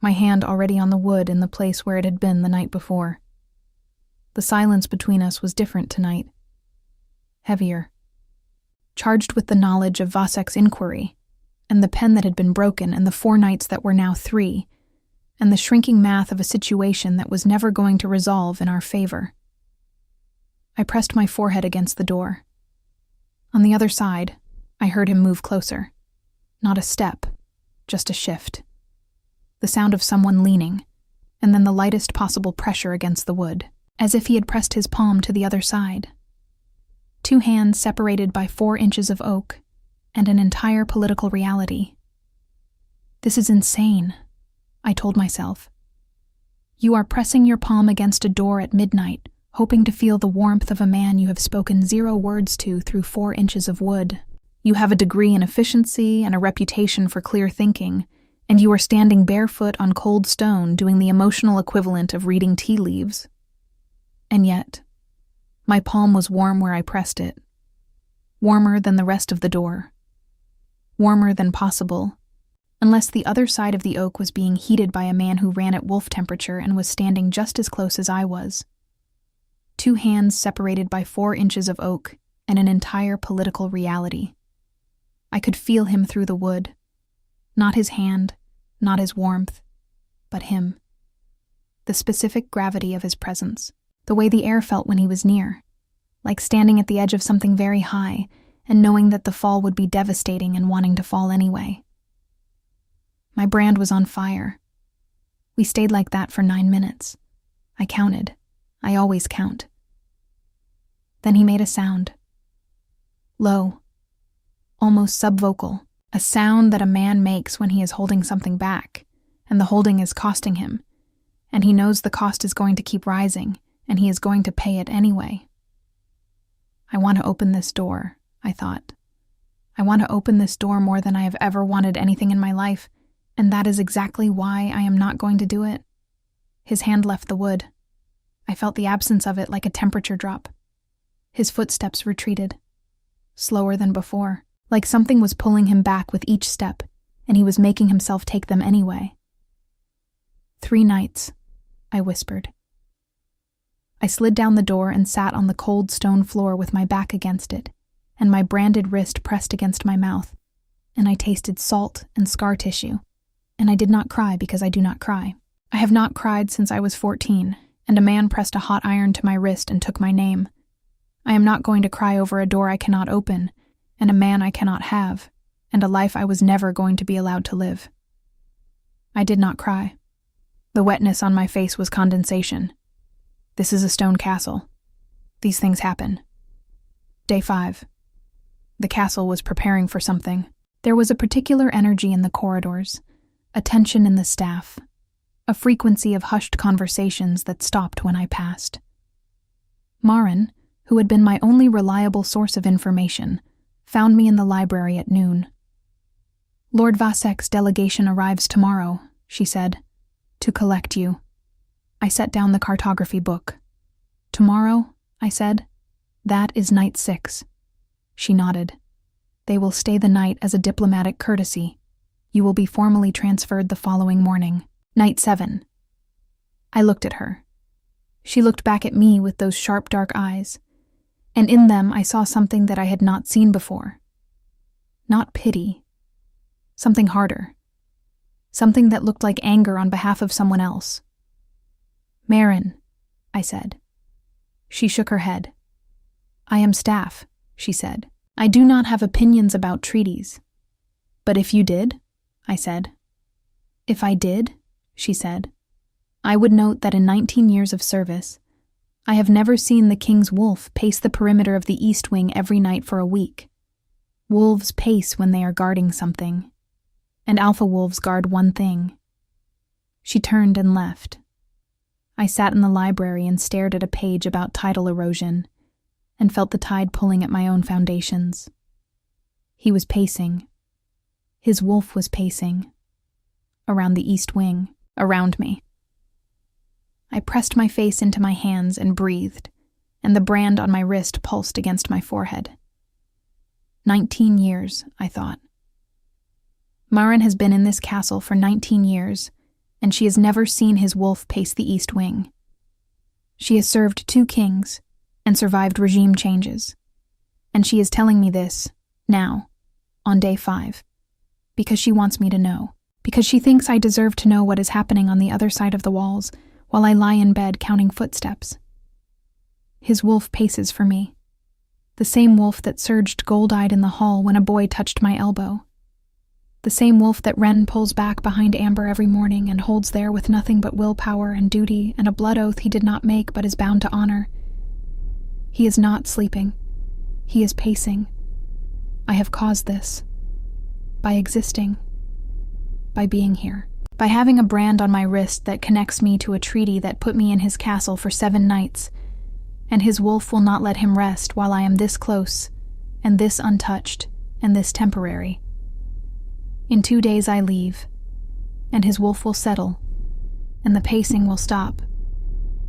A: my hand already on the wood in the place where it had been the night before. The silence between us was different tonight. Heavier. Charged with the knowledge of Vasek's inquiry, and the pen that had been broken, and the 4 nights that were now 3, and the shrinking math of a situation that was never going to resolve in our favor. I pressed my forehead against the door. On the other side, I heard him move closer. Not a step, just a shift. The sound of someone leaning, and then the lightest possible pressure against the wood, as if he had pressed his palm to the other side. 2 hands separated by 4 inches of oak, and an entire political reality. This is insane, I told myself. You are pressing your palm against a door at midnight, hoping to feel the warmth of a man you have spoken 0 words to through 4 inches of wood. You have a degree in efficiency and a reputation for clear thinking, and you are standing barefoot on cold stone doing the emotional equivalent of reading tea leaves. And yet, my palm was warm where I pressed it. Warmer than the rest of the door. Warmer than possible, unless the other side of the oak was being heated by a man who ran at wolf temperature and was standing just as close as I was. 2 hands separated by 4 inches of oak and an entire political reality. I could feel him through the wood. Not his hand, not his warmth, but him. The specific gravity of his presence. The way the air felt when he was near. Like standing at the edge of something very high and knowing that the fall would be devastating and wanting to fall anyway. My brand was on fire. We stayed like that for 9 minutes. I counted. I always count. Then he made a sound. Low. Almost subvocal. A sound that a man makes when he is holding something back, and the holding is costing him, and he knows the cost is going to keep rising, and he is going to pay it anyway. I want to open this door, I thought. I want to open this door more than I have ever wanted anything in my life, and that is exactly why I am not going to do it. His hand left the wood. I felt the absence of it like a temperature drop. His footsteps retreated, slower than before, like something was pulling him back with each step, and he was making himself take them anyway. 3 nights, I whispered. I slid down the door and sat on the cold stone floor with my back against it, and my branded wrist pressed against my mouth, and I tasted salt and scar tissue, and I did not cry because I do not cry. I have not cried since I was 14, and a man pressed a hot iron to my wrist and took my name. I am not going to cry over a door I cannot open, and a man I cannot have, and a life I was never going to be allowed to live. I did not cry. The wetness on my face was condensation. This is a stone castle. These things happen. Day 5. The castle was preparing for something. There was a particular energy in the corridors, a tension in the staff, a frequency of hushed conversations that stopped when I passed. Marin, who had been my only reliable source of information, found me in the library at noon. Lord Vasek's delegation arrives tomorrow, she said, to collect you. I set down the cartography book. Tomorrow, I said. That is night 6. She nodded. They will stay the night as a diplomatic courtesy. You will be formally transferred the following morning. Night 7. I looked at her. She looked back at me with those sharp dark eyes, and in them I saw something that I had not seen before. Not pity. Something harder. Something that looked like anger on behalf of someone else. Marin, I said. She shook her head. I am staff, she said. I do not have opinions about treaties. But if you did, I said. If I did, she said, I would note that in 19 years of service, I have never seen the king's wolf pace the perimeter of the east wing every night for a week. Wolves pace when they are guarding something, and alpha wolves guard one thing. She turned and left. I sat in the library and stared at a page about tidal erosion, and felt the tide pulling at my own foundations. He was pacing. His wolf was pacing. Around the east wing, around me. I pressed my face into my hands and breathed, and the brand on my wrist pulsed against my forehead. 19 years, I thought. Marin has been in this castle for 19 years, and she has never seen his wolf pace the east wing. She has served 2 kings and survived regime changes. And she is telling me this, now, on day 5, because she wants me to know, because she thinks I deserve to know what is happening on the other side of the walls while I lie in bed counting footsteps. His wolf paces for me, the same wolf that surged gold-eyed in the hall when a boy touched my elbow. The same wolf that Wren pulls back behind Amber every morning and holds there with nothing but willpower and duty and a blood oath he did not make but is bound to honor. He is not sleeping. He is pacing. I have caused this. By existing. By being here. By having a brand on my wrist that connects me to a treaty that put me in his castle for 7 nights, and his wolf will not let him rest while I am this close, and this untouched, and this temporary. In 2 days I leave, and his wolf will settle, and the pacing will stop,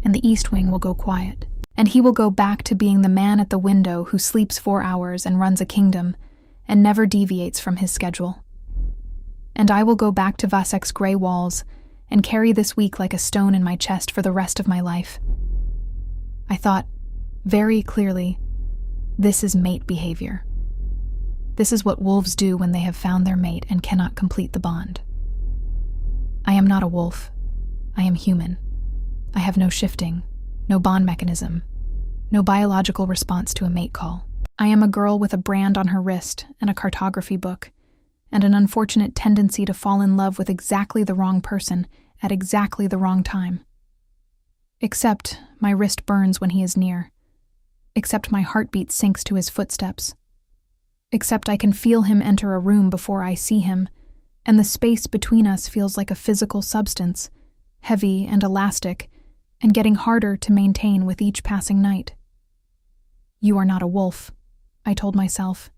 A: and the east wing will go quiet, and he will go back to being the man at the window who sleeps 4 hours and runs a kingdom, and never deviates from his schedule. And I will go back to Vasek's gray walls and carry this week like a stone in my chest for the rest of my life. I thought, very clearly, this is mate behavior. This is what wolves do when they have found their mate and cannot complete the bond. I am not a wolf. I am human. I have no shifting, no bond mechanism, no biological response to a mate call. I am a girl with a brand on her wrist and a cartography book, and an unfortunate tendency to fall in love with exactly the wrong person at exactly the wrong time. Except my wrist burns when he is near. Except my heartbeat sinks to his footsteps. Except I can feel him enter a room before I see him, and the space between us feels like a physical substance, heavy and elastic, and getting harder to maintain with each passing night. You are not a wolf, I told myself.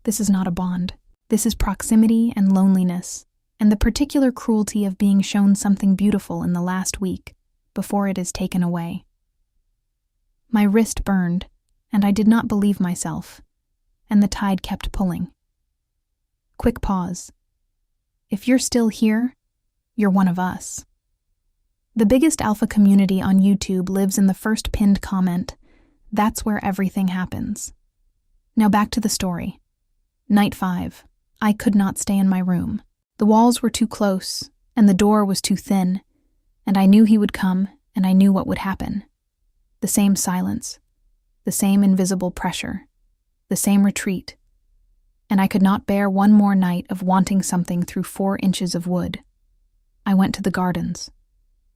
A: This is not a bond. This is proximity and loneliness, and the particular cruelty of being shown something beautiful in the last week, before it is taken away. My wrist burned, and I did not believe myself, and the tide kept pulling. Quick pause. If you're still here, you're one of us. The biggest alpha community on YouTube lives in the first pinned comment. That's where everything happens. Now back to the story. Night 5. I could not stay in my room. The walls were too close, and the door was too thin, and I knew he would come, and I knew what would happen. The same silence, the same invisible pressure, the same retreat, and I could not bear one more night of wanting something through 4 inches of wood. I went to the gardens.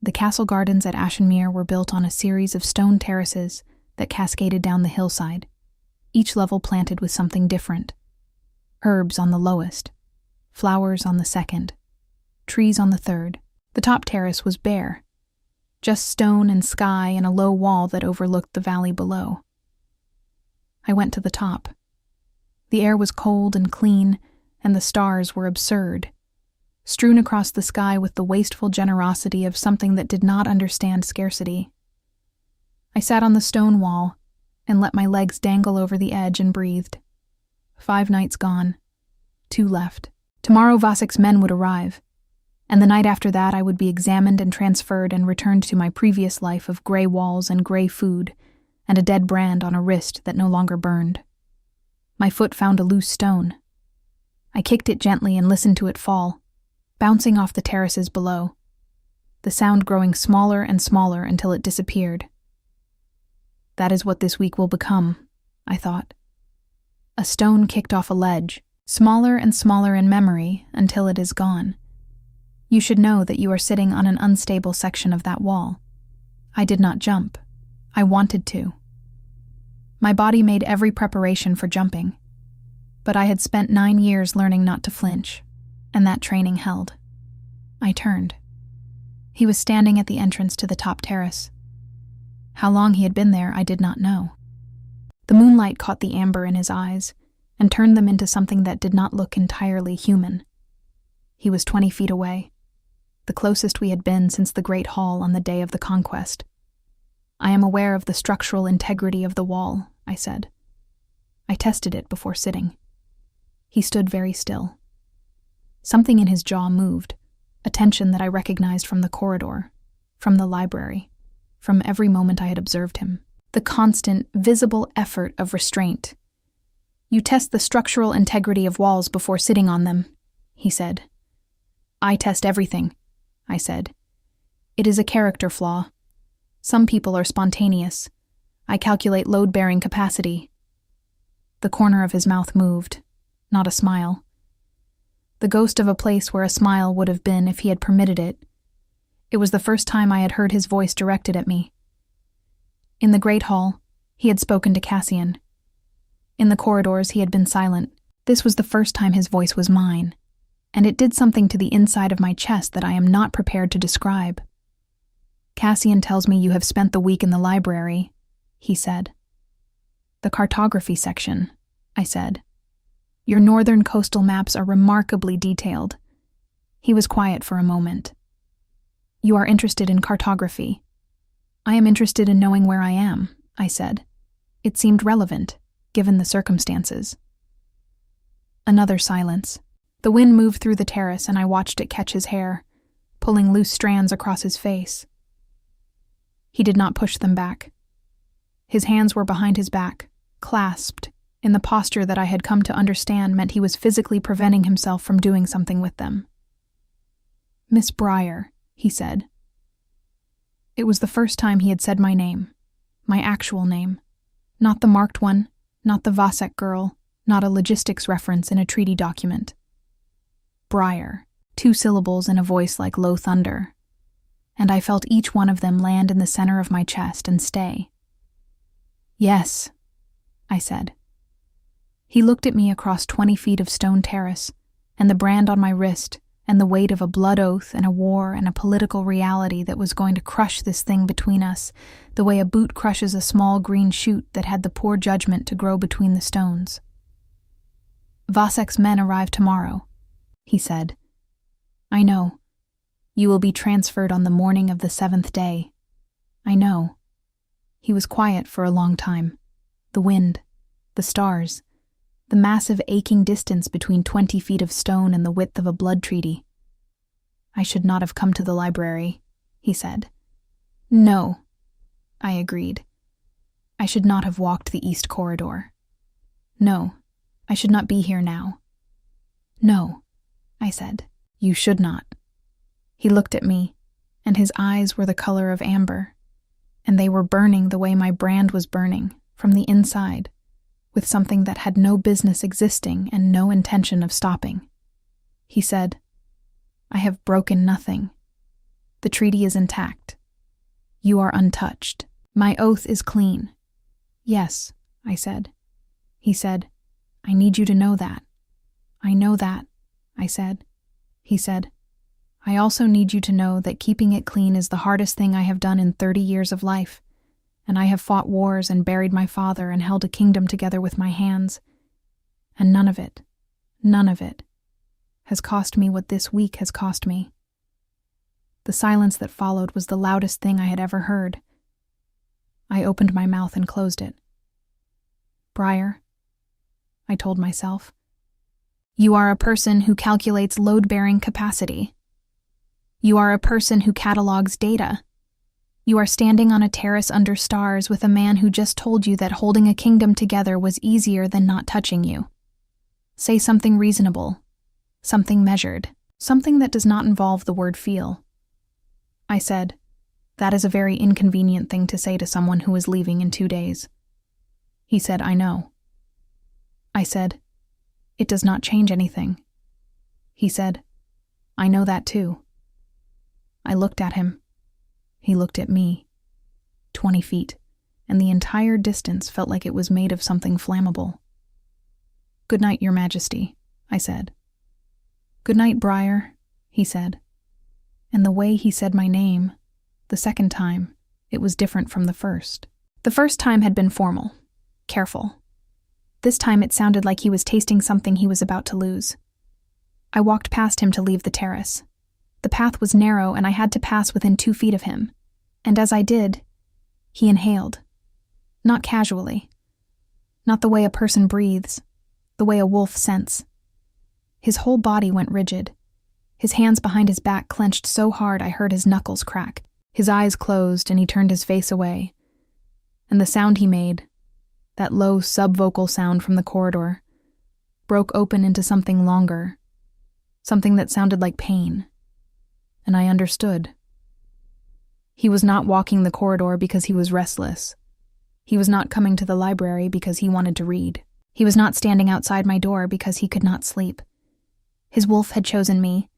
A: The castle gardens at Ashenmere were built on a series of stone terraces that cascaded down the hillside, each level planted with something different. Herbs on the lowest, flowers on the second, trees on the third. The top terrace was bare, just stone and sky and a low wall that overlooked the valley below. I went to the top. The air was cold and clean, and the stars were absurd, strewn across the sky with the wasteful generosity of something that did not understand scarcity. I sat on the stone wall and let my legs dangle over the edge and breathed. 5 nights gone. 2 left. Tomorrow Vasek's men would arrive, and the night after that I would be examined and transferred and returned to my previous life of gray walls and gray food, and a dead brand on a wrist that no longer burned. My foot found a loose stone. I kicked it gently and listened to it fall, bouncing off the terraces below, the sound growing smaller and smaller until it disappeared. That is what this week will become, I thought. A stone kicked off a ledge, smaller and smaller in memory until it is gone. You should know that you are sitting on an unstable section of that wall. I did not jump. I wanted to. My body made every preparation for jumping, but I had spent 9 years learning not to flinch, and that training held. I turned. He was standing at the entrance to the top terrace. How long he had been there, I did not know. The moonlight caught the amber in his eyes and turned them into something that did not look entirely human. He was 20 feet away, the closest we had been since the Great Hall on the day of the conquest. I am aware of the structural integrity of the wall, I said. I tested it before sitting. He stood very still. Something in his jaw moved, a tension that I recognized from the corridor, from the library, from every moment I had observed him. The constant, visible effort of restraint. "You test the structural integrity of walls before sitting on them," he said. "I test everything," I said. "It is a character flaw. Some people are spontaneous. I calculate load-bearing capacity." The corner of his mouth moved, not a smile. The ghost of a place where a smile would have been if he had permitted it. It was the first time I had heard his voice directed at me. In the great hall, he had spoken to Cassian. In the corridors, he had been silent. This was the first time his voice was mine, and it did something to the inside of my chest that I am not prepared to describe. "Cassian tells me you have spent the week in the library," he said. "The cartography section," I said. "Your northern coastal maps are remarkably detailed." He was quiet for a moment. "You are interested in cartography." "I am interested in knowing where I am," I said. It seemed relevant, given the circumstances. Another silence. The wind moved through the terrace and I watched it catch his hair, pulling loose strands across his face. He did not push them back. His hands were behind his back, clasped, in the posture that I had come to understand meant he was physically preventing himself from doing something with them. "Miss Breyer," he said. It was the first time he had said my name, my actual name, not the marked one, not the Vasek girl, not a logistics reference in a treaty document. Breyer, 2 syllables in a voice like low thunder, and I felt each one of them land in the center of my chest and stay. "Yes," I said. He looked at me across 20 feet of stone terrace, and the brand on my wrist, and the weight of a blood oath and a war and a political reality that was going to crush this thing between us, the way a boot crushes a small green shoot that had the poor judgment to grow between the stones. "Vasek's men arrive tomorrow," he said. "I know. You will be transferred on the morning of the 7th day. I know." He was quiet for a long time. The wind, the stars, the massive aching distance between 20 feet of stone and the width of a blood treaty. "I should not have come to the library," he said. "No," I agreed. "I should not have walked the east corridor. No, I should not be here now." "No," I said. "You should not." He looked at me, and his eyes were the color of amber, and they were burning the way my brand was burning, from the inside, with something that had no business existing and no intention of stopping. He said, "I have broken nothing. The treaty is intact. You are untouched. My oath is clean." "Yes," I said. He said, "I need you to know that." "I know that," I said. He said, "I also need you to know that keeping it clean is the hardest thing I have done in 30 years of life, and I have fought wars and buried my father and held a kingdom together with my hands, and none of it, has cost me what this week has cost me." The silence that followed was the loudest thing I had ever heard. I opened my mouth and closed it. "Breyer," I told myself, "you are a person who calculates load-bearing capacity. You are a person who catalogs data. You are standing on a terrace under stars with a man who just told you that holding a kingdom together was easier than not touching you. Say something reasonable, something measured, something that does not involve the word feel." I said, "That is a very inconvenient thing to say to someone who is leaving in 2 days." He said, "I know." I said, "It does not change anything." He said, "I know that too." I looked at him. He looked at me. 20 feet, and the entire distance felt like it was made of something flammable. "Good night, Your Majesty," I said. "Good night, Breyer," he said. And the way he said my name, the second time, it was different from the first. The first time had been formal, careful. This time it sounded like he was tasting something he was about to lose. I walked past him to leave the terrace. The path was narrow and I had to pass within 2 feet of him, and as I did, he inhaled. Not casually. Not the way a person breathes, the way a wolf scents. His whole body went rigid. His hands behind his back clenched so hard I heard his knuckles crack. His eyes closed and he turned his face away. And the sound he made, that low subvocal sound from the corridor, broke open into something longer, something that sounded like pain. And I understood. He was not walking the corridor because he was restless. He was not coming to the library because he wanted to read. He was not standing outside my door because he could not sleep. His wolf had chosen me,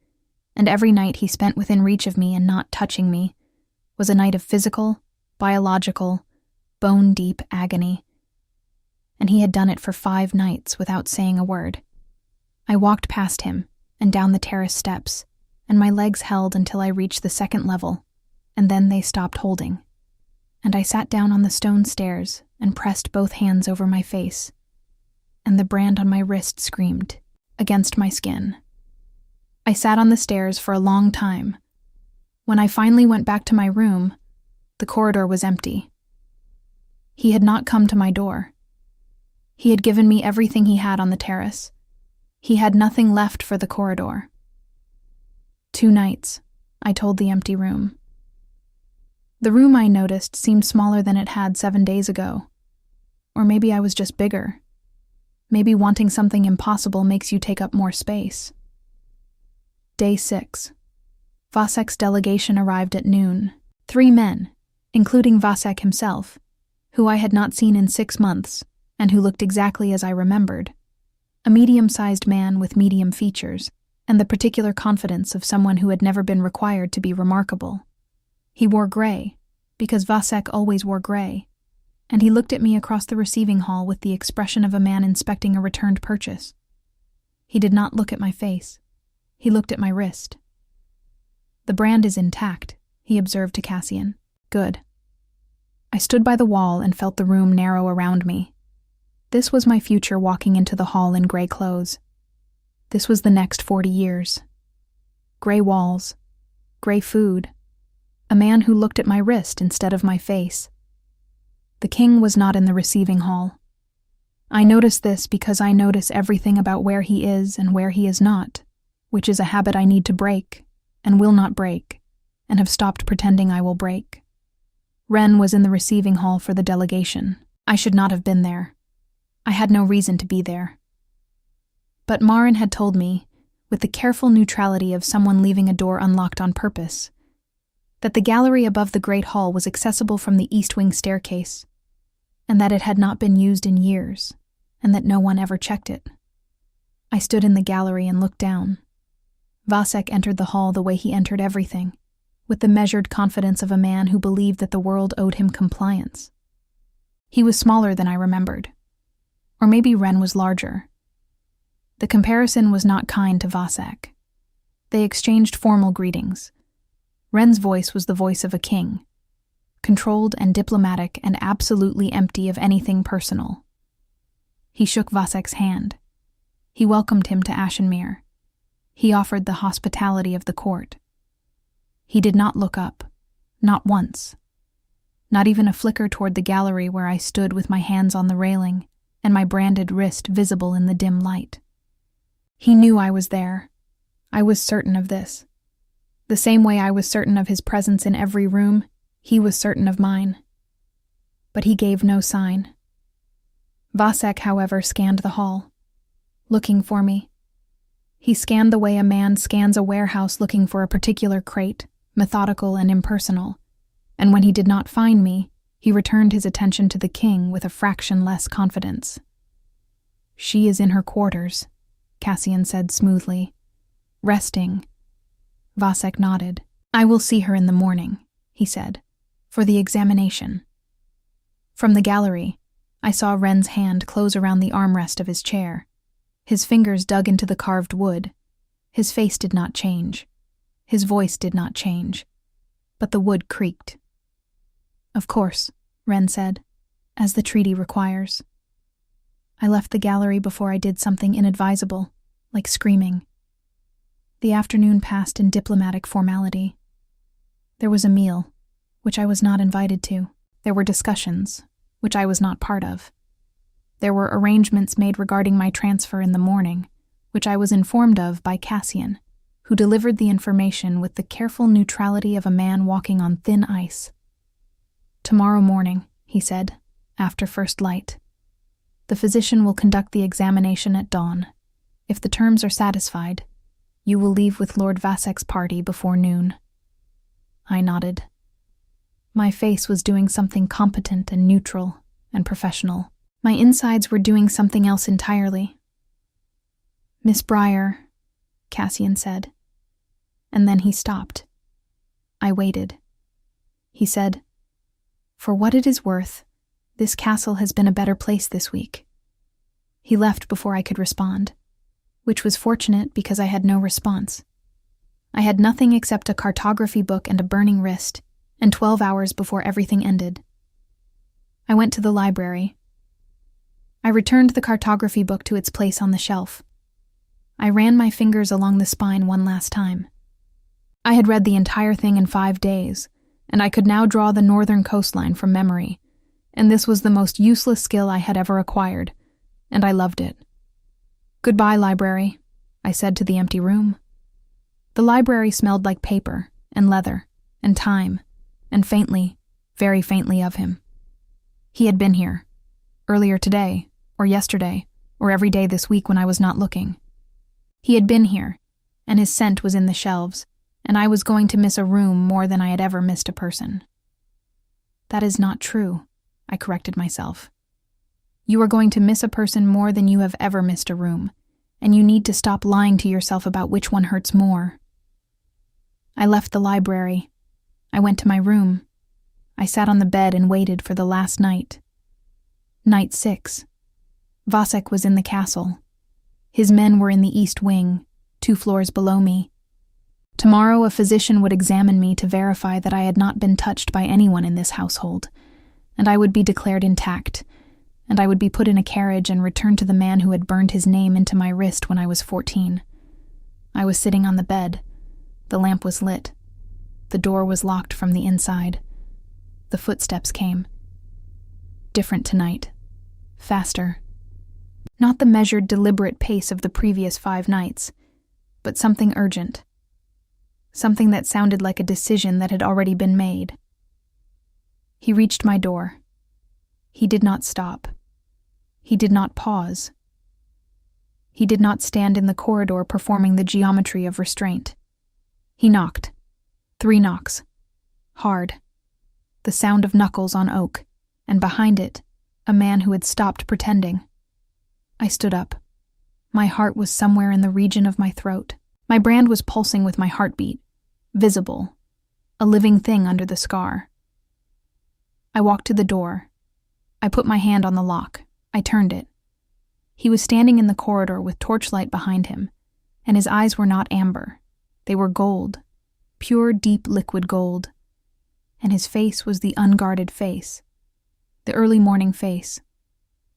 A: and every night he spent within reach of me and not touching me was a night of physical, biological, bone-deep agony. And he had done it for 5 nights without saying a word. I walked past him and down the terrace steps, and my legs held until I reached the 2nd level, and then they stopped holding. And I sat down on the stone stairs and pressed both hands over my face, and the brand on my wrist screamed against my skin. I sat on the stairs for a long time. When I finally went back to my room, the corridor was empty. He had not come to my door. He had given me everything he had on the terrace. He had nothing left for the corridor. 2 nights, I told the empty room. The room, I noticed, seemed smaller than it had 7 days ago. Or maybe I was just bigger. Maybe wanting something impossible makes you take up more space. Day 6. Vasek's delegation arrived at noon. 3 men, including Vasek himself, who I had not seen in 6 months, and who looked exactly as I remembered. A medium-sized man with medium features, and the particular confidence of someone who had never been required to be remarkable. He wore gray, because Vasek always wore gray, and he looked at me across the receiving hall with the expression of a man inspecting a returned purchase. He did not look at my face. He looked at my wrist. "The brand is intact," he observed to Cassian. "Good." I stood by the wall and felt the room narrow around me. This was my future walking into the hall in gray clothes. This was the next 40 years. Gray walls, gray food, a man who looked at my wrist instead of my face. The king was not in the receiving hall. I notice this because I notice everything about where he is and where he is not, which is a habit I need to break, and will not break, and have stopped pretending I will break. Ren was in the receiving hall for the delegation. I should not have been there. I had no reason to be there. But Marin had told me, with the careful neutrality of someone leaving a door unlocked on purpose, that the gallery above the Great Hall was accessible from the East Wing staircase, and that it had not been used in years, and that no one ever checked it. I stood in the gallery and looked down. Vasek entered the hall the way he entered everything, with the measured confidence of a man who believed that the world owed him compliance. He was smaller than I remembered. Or maybe Ren was larger. The comparison was not kind to Vasek. They exchanged formal greetings. Ren's voice was the voice of a king, controlled and diplomatic and absolutely empty of anything personal. He shook Vasek's hand. He welcomed him to Ashenmere. He offered the hospitality of the court. He did not look up, not once. Not even a flicker toward the gallery where I stood with my hands on the railing and my branded wrist visible in the dim light. He knew I was there. I was certain of this. The same way I was certain of his presence in every room, he was certain of mine. But he gave no sign. Vasek, however, scanned the hall, looking for me. He scanned the way a man scans a warehouse looking for a particular crate, methodical and impersonal, and when he did not find me, he returned his attention to the king with a fraction less confidence. "She is in her quarters," Cassian said smoothly. "Resting." Vasek nodded. "I will see her in the morning," he said, "for the examination." From the gallery, I saw Ren's hand close around the armrest of his chair. His fingers dug into the carved wood. His face did not change. His voice did not change. But the wood creaked. "Of course," Ren said, "as the treaty requires." I left the gallery before I did something inadvisable, like screaming. The afternoon passed in diplomatic formality. There was a meal, which I was not invited to. There were discussions, which I was not part of. There were arrangements made regarding my transfer in the morning, which I was informed of by Cassian, who delivered the information with the careful neutrality of a man walking on thin ice. "Tomorrow morning," he said, after first light. "The physician will conduct the examination at dawn. If the terms are satisfied, you will leave with Lord Vasek's party before noon." I nodded. My face was doing something competent and neutral and professional. My insides were doing something else entirely. "Miss Briar," Cassian said. And then he stopped. I waited. He said, "For what it is worth, this castle has been a better place this week." He left before I could respond, which was fortunate because I had no response. I had nothing except a cartography book and a burning wrist, and 12 hours before everything ended. I went to the library. I returned the cartography book to its place on the shelf. I ran my fingers along the spine one last time. I had read the entire thing in 5 days, and I could now draw the northern coastline from memory, and this was the most useless skill I had ever acquired, and I loved it. "Goodbye, library," I said to the empty room. The library smelled like paper, and leather, and time, and faintly, very faintly of him. He had been here, earlier today, or yesterday, or every day this week when I was not looking. He had been here, and his scent was in the shelves, and I was going to miss a room more than I had ever missed a person. "That is not true," I corrected myself. "You are going to miss a person more than you have ever missed a room, and you need to stop lying to yourself about which one hurts more." I left the library. I went to my room. I sat on the bed and waited for the last night. Night 6. Vasek was in the castle. His men were in the east wing, 2 floors below me. Tomorrow a physician would examine me to verify that I had not been touched by anyone in this household, and I would be declared intact, and I would be put in a carriage and returned to the man who had burned his name into my wrist when I was 14. I was sitting on the bed. The lamp was lit. The door was locked from the inside. The footsteps came. Different tonight. Faster. Not the measured, deliberate pace of the previous 5 nights, but something urgent. Something that sounded like a decision that had already been made. He reached my door. He did not stop. He did not pause. He did not stand in the corridor performing the geometry of restraint. He knocked. 3 knocks. Hard. The sound of knuckles on oak, and behind it, a man who had stopped pretending. I stood up. My heart was somewhere in the region of my throat. My brand was pulsing with my heartbeat, visible, a living thing under the scar. I walked to the door. I put my hand on the lock. I turned it. He was standing in the corridor with torchlight behind him, and his eyes were not amber. They were gold, pure, deep liquid gold. And his face was the unguarded face, the early morning face,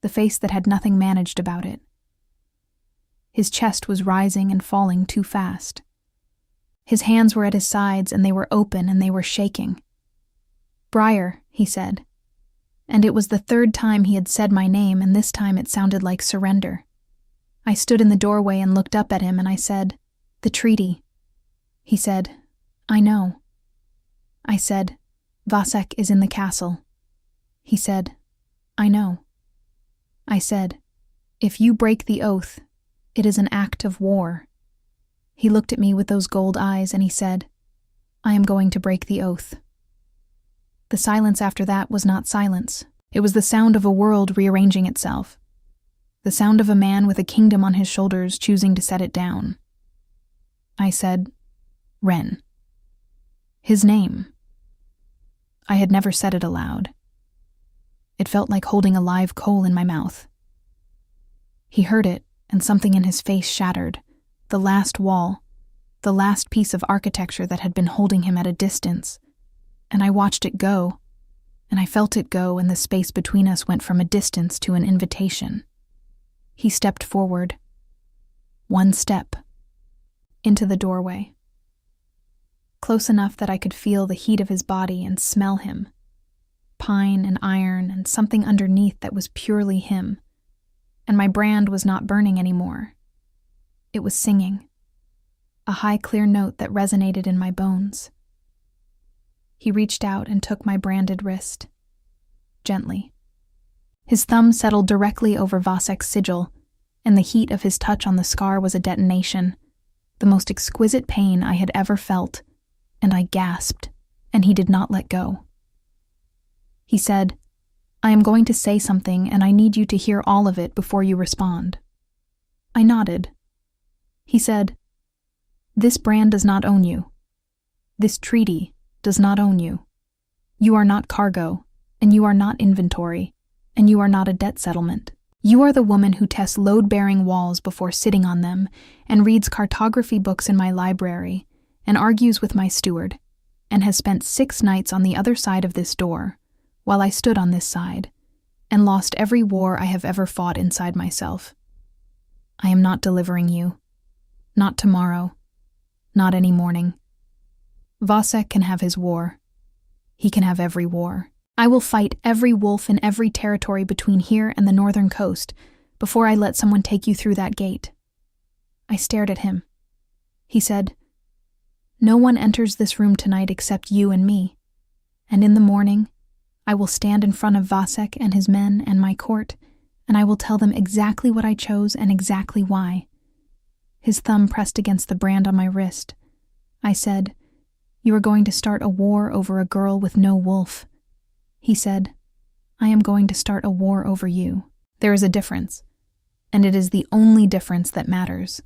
A: the face that had nothing managed about it. His chest was rising and falling too fast. His hands were at his sides, and they were open and they were shaking. "Briar," he said. And it was the 3rd time he had said my name, and this time it sounded like surrender. I stood in the doorway and looked up at him, and I said, "The treaty." He said, "I know." I said, "Vasek is in the castle." He said, "I know." I said, "If you break the oath, it is an act of war." He looked at me with those gold eyes and he said, "I am going to break the oath." The silence after that was not silence. It was the sound of a world rearranging itself. The sound of a man with a kingdom on his shoulders choosing to set it down. I said, "Ren." His name. I had never said it aloud. It felt like holding a live coal in my mouth. He heard it, and something in his face shattered. The last wall, the last piece of architecture that had been holding him at a distance. And I watched it go, and I felt it go, and the space between us went from a distance to an invitation. He stepped forward. 1 step. Into the doorway. Close enough that I could feel the heat of his body and smell him. Pine and iron and something underneath that was purely him. And my brand was not burning anymore. It was singing. a high, clear note that resonated in my bones. He reached out and took my branded wrist. Gently. His thumb settled directly over Vasek's sigil, and the heat of his touch on the scar was a detonation, the most exquisite pain I had ever felt, and I gasped, and he did not let go. He said, "I am going to say something, and I need you to hear all of it before you respond." I nodded. He said, "This brand does not own you. This treaty does not own you. You are not cargo, and you are not inventory, and you are not a debt settlement. You are the woman who tests load-bearing walls before sitting on them, and reads cartography books in my library, and argues with my steward, and has spent 6 nights on the other side of this door, while I stood on this side, and lost every war I have ever fought inside myself. I am not delivering you. Not tomorrow. Not any morning. Vasek can have his war. He can have every war. I will fight every wolf in every territory between here and the northern coast before I let someone take you through that gate." I stared at him. He said, "No one enters this room tonight except you and me, and in the morning, I will stand in front of Vasek and his men and my court, and I will tell them exactly what I chose and exactly why." His thumb pressed against the brand on my wrist. I said, "You are going to start a war over a girl with no wolf." He said, "I am going to start a war over you." There is a difference, and it is the only difference that matters.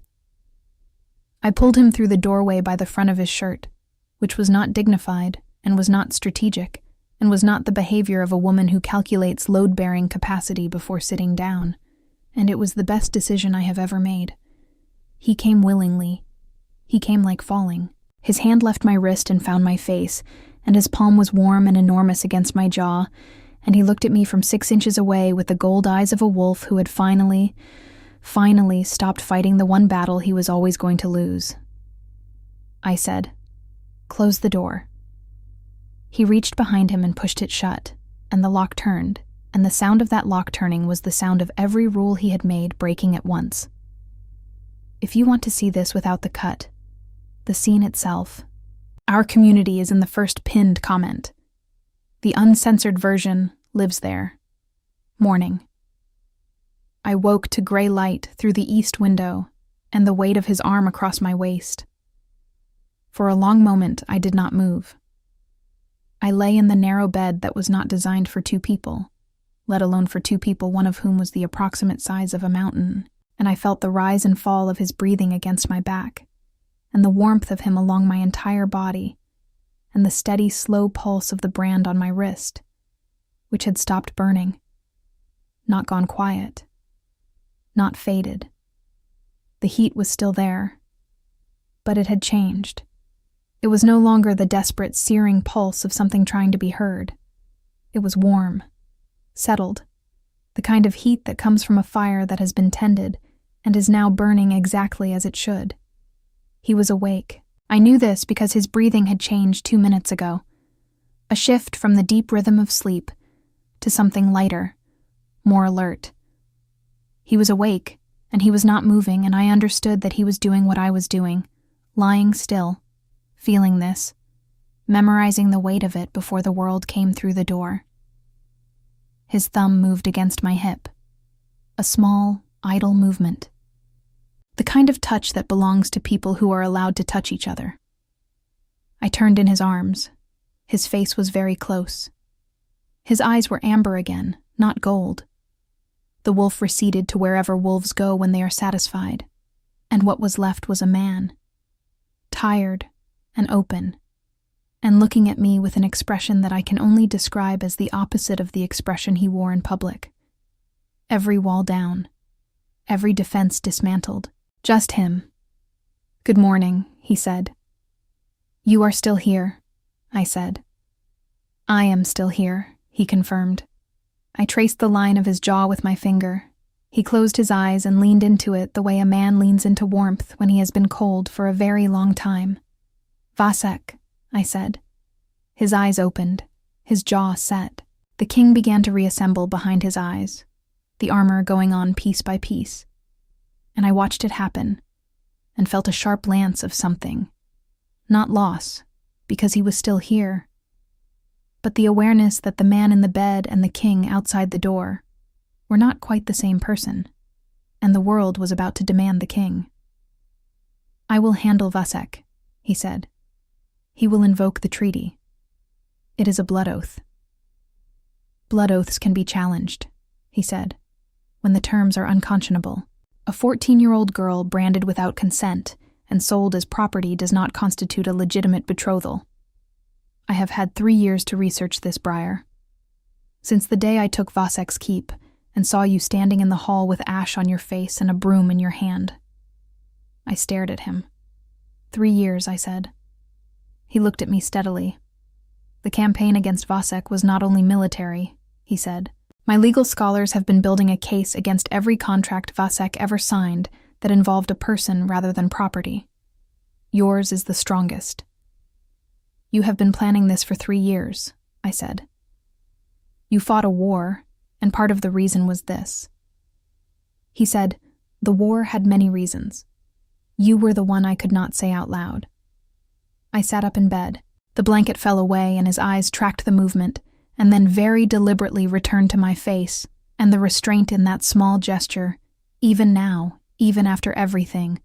A: I pulled him through the doorway by the front of his shirt, which was not dignified and was not strategic, and was not the behavior of a woman who calculates load-bearing capacity before sitting down, and it was the best decision I have ever made. He came willingly. He came like falling. His hand left my wrist and found my face, and his palm was warm and enormous against my jaw, and he looked at me from 6 inches away with the gold eyes of a wolf who had finally stopped fighting the one battle he was always going to lose. I said, "Close the door." He reached behind him and pushed it shut, and the lock turned, and the sound of that lock turning was the sound of every rule he had made breaking at once. If you want to see this without the cut, the scene itself, our community is in the first pinned comment. The uncensored version lives there. Morning. I woke to gray light through the east window and the weight of his arm across my waist. For a long moment, I did not move. I lay in the narrow bed that was not designed for 2 people, let alone for 2 people, one of whom was the approximate size of a mountain, and I felt the rise and fall of his breathing against my back, and the warmth of him along my entire body, and the steady, slow pulse of the brand on my wrist, which had stopped burning, not gone quiet, not faded. The heat was still there, but it had changed. It was no longer the desperate, searing pulse of something trying to be heard. It was warm, settled, the kind of heat that comes from a fire that has been tended and is now burning exactly as it should. He was awake. I knew this because his breathing had changed 2 minutes ago. A shift from the deep rhythm of sleep to something lighter, more alert. He was awake, and he was not moving, and I understood that he was doing what I was doing, lying still, feeling this, memorizing the weight of it before the world came through the door. His thumb moved against my hip, a small, idle movement. The kind of touch that belongs to people who are allowed to touch each other. I turned in his arms. His face was very close. His eyes were amber again, not gold. The wolf receded to wherever wolves go when they are satisfied, and what was left was a man, tired and open, and looking at me with an expression that I can only describe as the opposite of the expression he wore in public. Every wall down, every defense dismantled. Just him. "Good morning," he said. "You are still here," I said. "I am still here," he confirmed. I traced the line of his jaw with my finger. He closed his eyes and leaned into it the way a man leans into warmth when he has been cold for a very long time. "Vasek," I said. His eyes opened, his jaw set. The king began to reassemble behind his eyes, the armor going on piece by piece. And I watched it happen, and felt a sharp lance of something. Not loss, because he was still here, but the awareness that the man in the bed and the king outside the door were not quite the same person, and the world was about to demand the king. "I will handle Vasek," he said. "He will invoke the treaty. It is a blood oath." "Blood oaths can be challenged," he said, "when the terms are unconscionable. A 14-year-old girl branded without consent and sold as property does not constitute a legitimate betrothal. I have had 3 years to research this, Briar. Since the day I took Vasek's keep and saw you standing in the hall with ash on your face and a broom in your hand." I stared at him. 3 years, I said. He looked at me steadily. "The campaign against Vasek was not only military," he said. "My legal scholars have been building a case against every contract Vasek ever signed that involved a person rather than property. Yours is the strongest." "You have been planning this for 3 years," I said. "You fought a war, and part of the reason was this." He said, "The war had many reasons. You were the one I could not say out loud." I sat up in bed. The blanket fell away and his eyes tracked the movement, and then very deliberately returned to my face, and the restraint in that small gesture, even now, even after everything,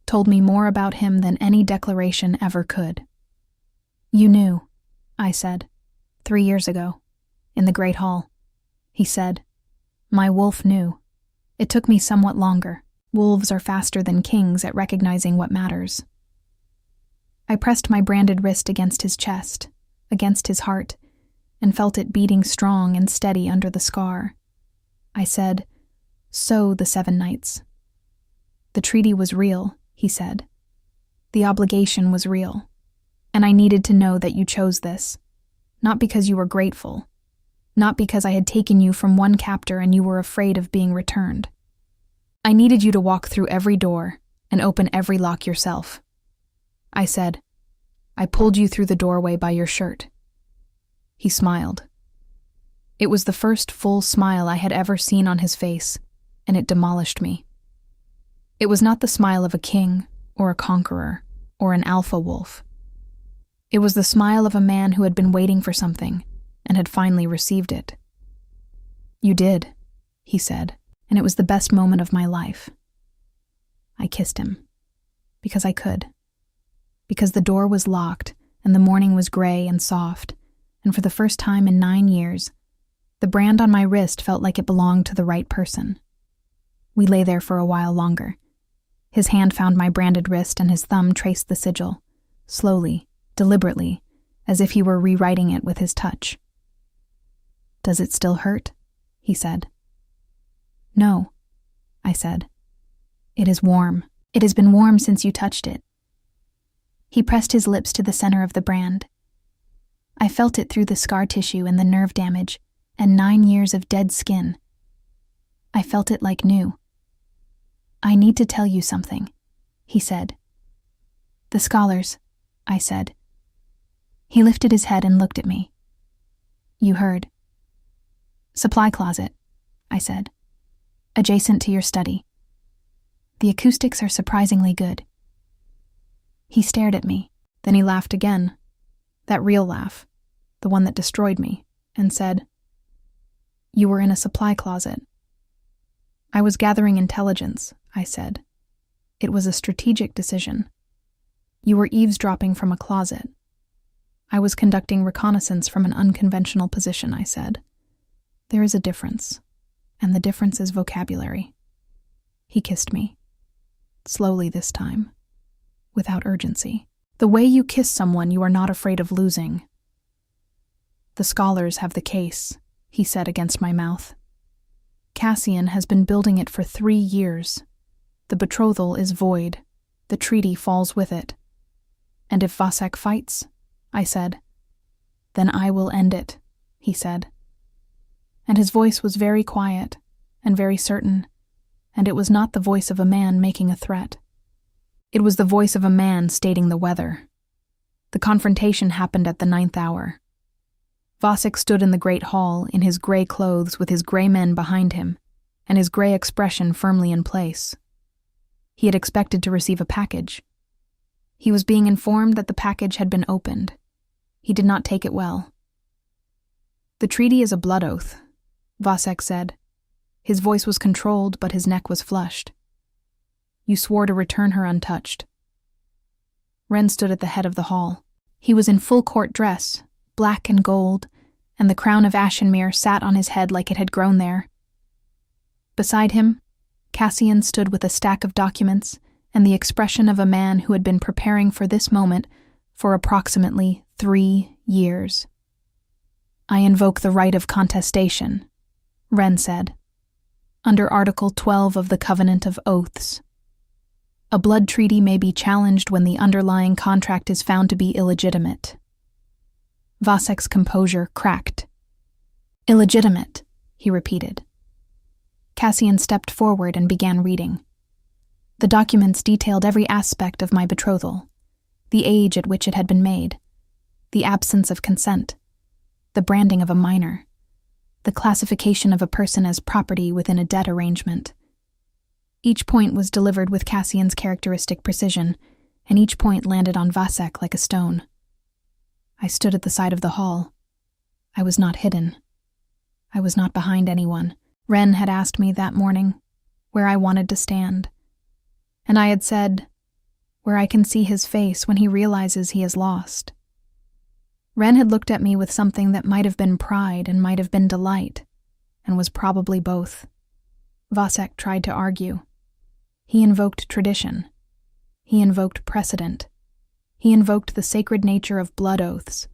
A: told me more about him than any declaration ever could. "You knew," I said, 3 years ago, in the Great Hall." He said, "My wolf knew. It took me somewhat longer. Wolves are faster than kings at recognizing what matters." I pressed my branded wrist against his chest, against his heart, and felt it beating strong and steady under the scar. I said, "So the 7 nights. The treaty was real," he said. "The obligation was real. And I needed to know that you chose this, not because you were grateful, not because I had taken you from one captor and you were afraid of being returned. I needed you to walk through every door and open every lock yourself." I said, "I pulled you through the doorway by your shirt." He smiled. It was the first full smile I had ever seen on his face, and it demolished me. It was not the smile of a king or a conqueror or an alpha wolf. It was the smile of a man who had been waiting for something and had finally received it. "You did," he said, "and it was the best moment of my life." I kissed him, because I could. Because the door was locked and the morning was gray and soft, and for the first time in 9 years, the brand on my wrist felt like it belonged to the right person. We lay there for a while longer. His hand found my branded wrist and his thumb traced the sigil, slowly, deliberately, as if he were rewriting it with his touch. "Does it still hurt?" he said. "No," I said. "It is warm. It has been warm since you touched it." He pressed his lips to the center of the brand. I felt it through the scar tissue and the nerve damage and 9 years of dead skin. I felt it like new. "I need to tell you something," he said. "The scholars," I said. He lifted his head and looked at me. "You heard." "Supply closet," I said. "Adjacent to your study. The acoustics are surprisingly good." He stared at me, then he laughed again, that real laugh, the one that destroyed me, and said, "You were in a supply closet." "I was gathering intelligence," I said. "It was a strategic decision." "You were eavesdropping from a closet." "I was conducting reconnaissance from an unconventional position," I said. "There is a difference, and the difference is vocabulary." He kissed me. Slowly this time, without urgency. "The way you kiss someone you are not afraid of losing." "The scholars have the case," he said against my mouth. "Cassian has been building it for 3 years. The betrothal is void. The treaty falls with it. And if Vasek fights," I said, "then I will end it," he said. And his voice was very quiet and very certain, and it was not the voice of a man making a threat. It was the voice of a man stating the weather. The confrontation happened at the 9th hour. Vasek stood in the great hall in his gray clothes with his gray men behind him, and his gray expression firmly in place. He had expected to receive a package. He was being informed that the package had been opened. He did not take it well. "The treaty is a blood oath," Vasek said. His voice was controlled, but his neck was flushed. "You swore to return her untouched." Ren stood at the head of the hall. He was in full court dress, black and gold, and the crown of Ashenmere sat on his head like it had grown there. Beside him, Cassian stood with a stack of documents and the expression of a man who had been preparing for this moment for approximately 3 years. "I invoke the right of contestation," Ren said, "under Article 12 of the Covenant of Oaths. A blood treaty may be challenged when the underlying contract is found to be illegitimate." Vasek's composure cracked. "Illegitimate," he repeated. Cassian stepped forward and began reading. The documents detailed every aspect of my betrothal, the age at which it had been made, the absence of consent, the branding of a minor, the classification of a person as property within a debt arrangement. Each point was delivered with Cassian's characteristic precision, and each point landed on Vasek like a stone. I stood at the side of the hall. I was not hidden. I was not behind anyone. Ren had asked me that morning where I wanted to stand, and I had said, where I can see his face when he realizes he is lost. Ren had looked at me with something that might have been pride and might have been delight, and was probably both. Vasek tried to argue. He invoked tradition. He invoked precedent. He invoked the sacred nature of blood oaths,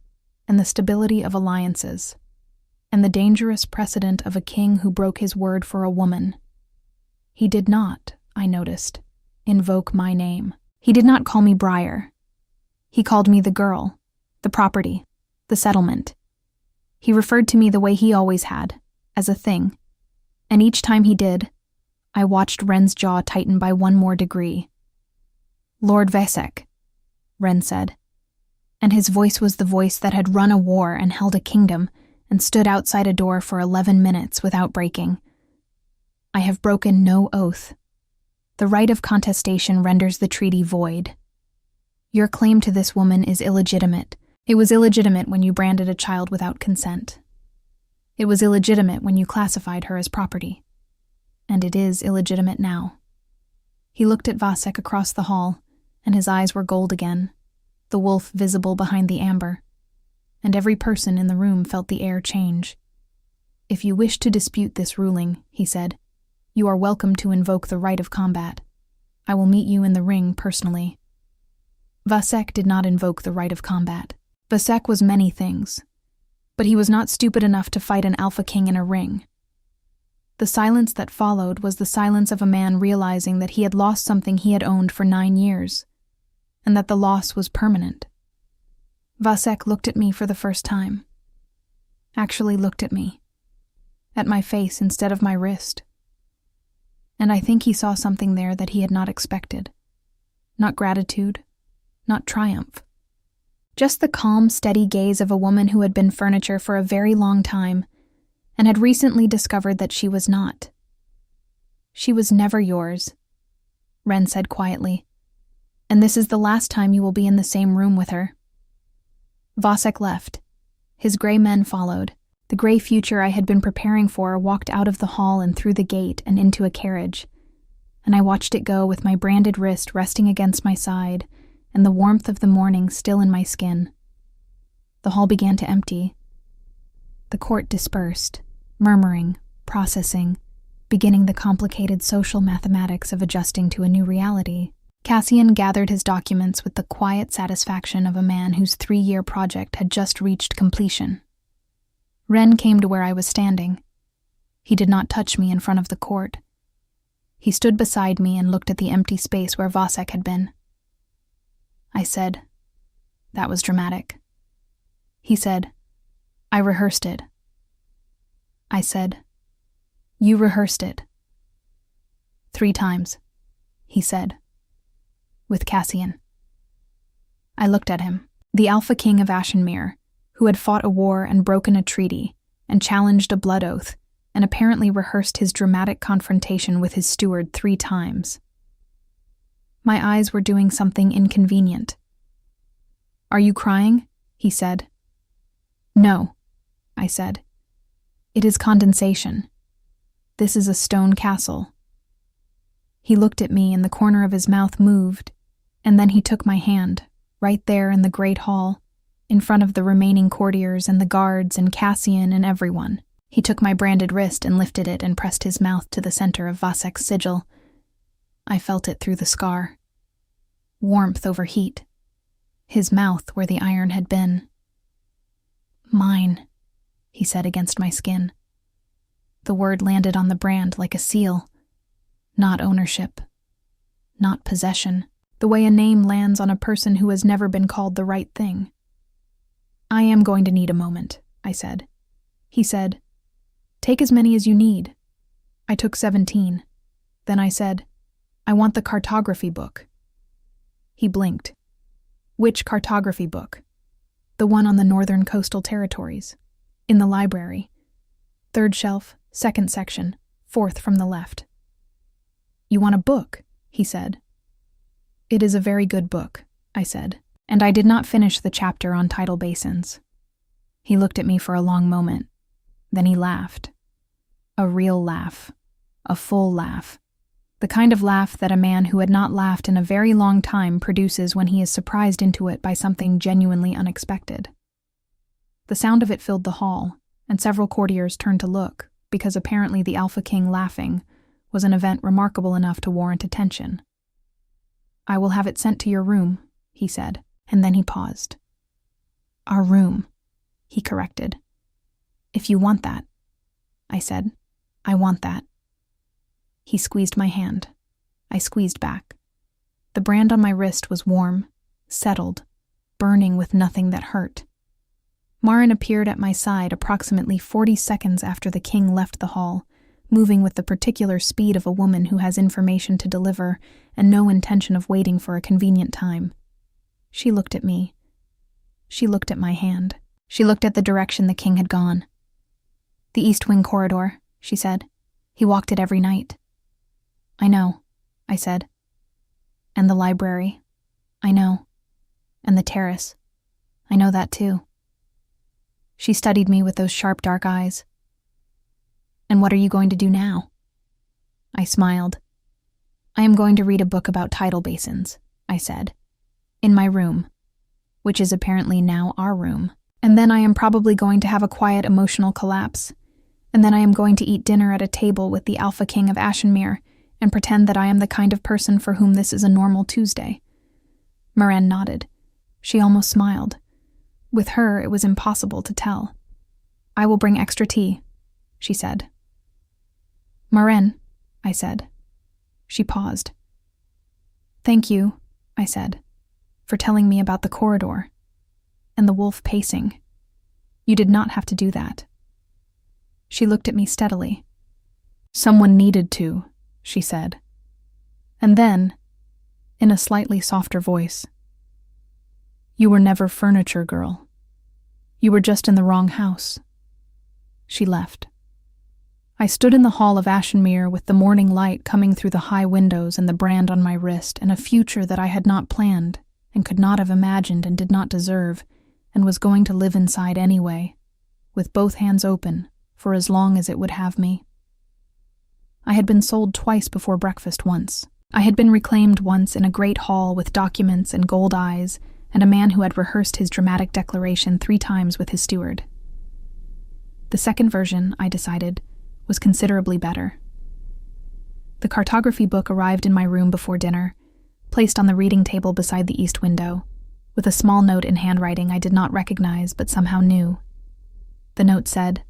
A: and the stability of alliances, and the dangerous precedent of a king who broke his word for a woman. He did not, I noticed, invoke my name. He did not call me Briar. He called me the girl, the property, the settlement. He referred to me the way he always had, as a thing, and each time he did, I watched Ren's jaw tighten by 1 more degree. "Lord Vasek," Ren said, and his voice was the voice that had run a war and held a kingdom and stood outside a door for 11 minutes without breaking. "I have broken no oath. The right of contestation renders the treaty void. Your claim to this woman is illegitimate. It was illegitimate when you branded a child without consent. It was illegitimate when you classified her as property. And it is illegitimate now." He looked at Vasek across the hall, and his eyes were gold again, the wolf visible behind the amber, and every person in the room felt the air change. "If you wish to dispute this ruling," he said, "you are welcome to invoke the right of combat. I will meet you in the ring personally." Vasek did not invoke the right of combat. Vasek was many things, but he was not stupid enough to fight an alpha king in a ring. The silence that followed was the silence of a man realizing that he had lost something he had owned for 9 years, and that the loss was permanent. Vasek looked at me for the first time. Actually looked at me. At my face instead of my wrist. And I think he saw something there that he had not expected. Not gratitude, not triumph. Just the calm, steady gaze of a woman who had been furniture for a very long time, and had recently discovered that she was not. "She was never yours," Ren said quietly, "and this is the last time you will be in the same room with her." Vasek left. His gray men followed. The gray future I had been preparing for walked out of the hall and through the gate and into a carriage, and I watched it go with my branded wrist resting against my side and the warmth of the morning still in my skin. The hall began to empty. The court dispersed, murmuring, processing, beginning the complicated social mathematics of adjusting to a new reality. Cassian gathered his documents with the quiet satisfaction of a man whose 3-year project had just reached completion. Ren came to where I was standing. He did not touch me in front of the court. He stood beside me and looked at the empty space where Vasek had been. I said, "That was dramatic." He said, "I rehearsed it." I said, "You rehearsed it." 3 times, he said, with Cassian. I looked at him, the Alpha King of Ashenmere, who had fought a war and broken a treaty, and challenged a blood oath, and apparently rehearsed his dramatic confrontation with his steward 3 times. My eyes were doing something inconvenient. "Are you crying?" he said. "No," I said. "It is condensation. This is a stone castle." He looked at me and the corner of his mouth moved, and then he took my hand, right there in the great hall, in front of the remaining courtiers and the guards and Cassian and everyone. He took my branded wrist and lifted it and pressed his mouth to the center of Vasek's sigil. I felt it through the scar. Warmth over heat. His mouth where the iron had been. "Mine," he said against my skin. The word landed on the brand like a seal. Not ownership. Not possession. The way a name lands on a person who has never been called the right thing. "I am going to need a moment," I said. He said, "Take as many as you need." I took 17. Then I said, "I want the cartography book." He blinked. "Which cartography book?" "The one on the northern coastal territories. In the library. 3rd shelf, 2nd section, 4th from the left." "You want a book?" he said. "It is a very good book," I said, and I did not finish the chapter on tidal basins. He looked at me for a long moment. Then he laughed. A real laugh. A full laugh. The kind of laugh that a man who had not laughed in a very long time produces when he is surprised into it by something genuinely unexpected. The sound of it filled the hall, and several courtiers turned to look, because apparently the Alpha King laughing was an event remarkable enough to warrant attention. "I will have it sent to your room," he said, and then he paused. "Our room," he corrected. "If you want that," I said. "I want that." He squeezed my hand. I squeezed back. The brand on my wrist was warm, settled, burning with nothing that hurt. Marin appeared at my side approximately 40 seconds after the king left the hall, moving with the particular speed of a woman who has information to deliver and no intention of waiting for a convenient time. She looked at me. She looked at my hand. She looked at the direction the king had gone. "The East Wing corridor," she said. "He walked it every night." "I know," I said. "And the library." "I know." "And the terrace." "I know that too." She studied me with those sharp dark eyes. "And what are you going to do now?" I smiled. "I am going to read a book about tidal basins," I said. "In my room," which is apparently now our room. "And then I am probably going to have a quiet emotional collapse. And then I am going to eat dinner at a table with the Alpha King of Ashenmere and pretend that I am the kind of person for whom this is a normal Tuesday." Marin nodded. She almost smiled. With her, it was impossible to tell. "I will bring extra tea," she said. "Marin," I said. She paused. "Thank you," I said, "for telling me about the corridor and the wolf pacing. You did not have to do that." She looked at me steadily. "Someone needed to," she said. And then, in a slightly softer voice, "You were never furniture, girl. You were just in the wrong house." She left. I stood in the hall of Ashenmere with the morning light coming through the high windows and the brand on my wrist and a future that I had not planned and could not have imagined and did not deserve and was going to live inside anyway, with both hands open for as long as it would have me. I had been sold twice before breakfast once. I had been reclaimed once in a great hall with documents and gold eyes and a man who had rehearsed his dramatic declaration 3 times with his steward. The second version, I decided, was considerably better. The cartography book arrived in my room before dinner, placed on the reading table beside the east window, with a small note in handwriting I did not recognize but somehow knew. The note said,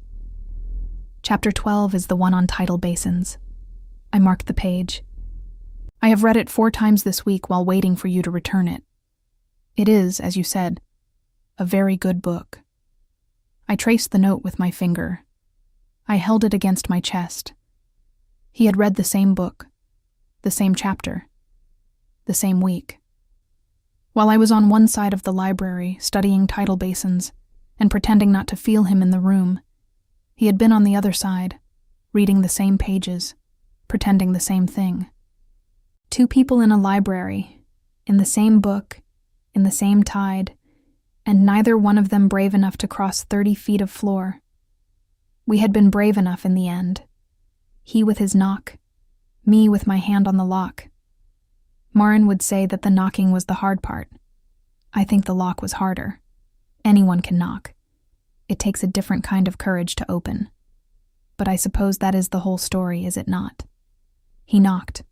A: "Chapter 12 is the one on tidal basins." I marked the page. "I have read it 4 times this week while waiting for you to return it. It is, as you said, a very good book." I traced the note with my finger. I held it against my chest. He had read the same book, the same chapter, the same week. While I was on one side of the library studying tidal basins and pretending not to feel him in the room, he had been on the other side, reading the same pages, pretending the same thing. Two people in a library, in the same book, in the same tide, and neither one of them brave enough to cross 30 feet of floor. We had been brave enough in the end. He with his knock, me with my hand on the lock. Marin would say that the knocking was the hard part. I think the lock was harder. Anyone can knock. It takes a different kind of courage to open. But I suppose that is the whole story, is it not? He knocked.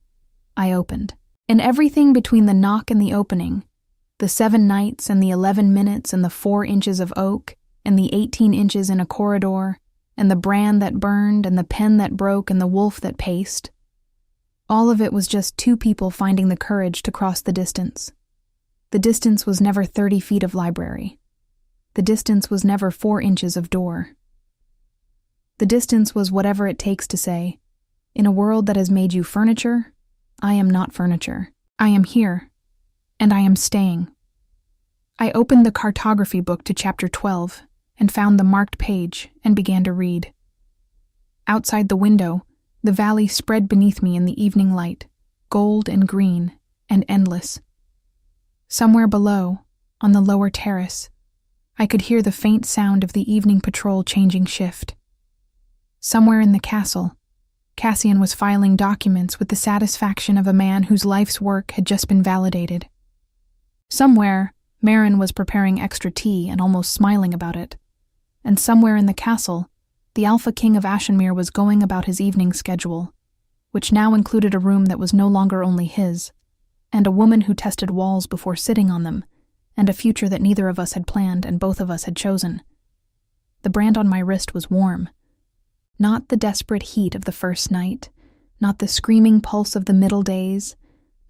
A: I opened. And everything between the knock and the opening, the 7 nights and the 11 minutes and the 4 inches of oak and the 18 inches in a corridor and the brand that burned and the pen that broke and the wolf that paced, all of it was just 2 people finding the courage to cross the distance. The distance was never 30 feet of library. The distance was never 4 inches of door. The distance was whatever it takes to say, in a world that has made you furniture, I am not furniture. I am here, and I am staying. I opened the cartography book to chapter 12 and found the marked page and began to read. Outside the window, the valley spread beneath me in the evening light, gold and green and endless. Somewhere below, on the lower terrace, I could hear the faint sound of the evening patrol changing shift. Somewhere in the castle, Cassian was filing documents with the satisfaction of a man whose life's work had just been validated. Somewhere, Marin was preparing extra tea and almost smiling about it. And somewhere in the castle, the Alpha King of Ashenmere was going about his evening schedule, which now included a room that was no longer only his, and a woman who tested walls before sitting on them, and a future that neither of us had planned and both of us had chosen. The brand on my wrist was warm. Not the desperate heat of the first night, not the screaming pulse of the middle days,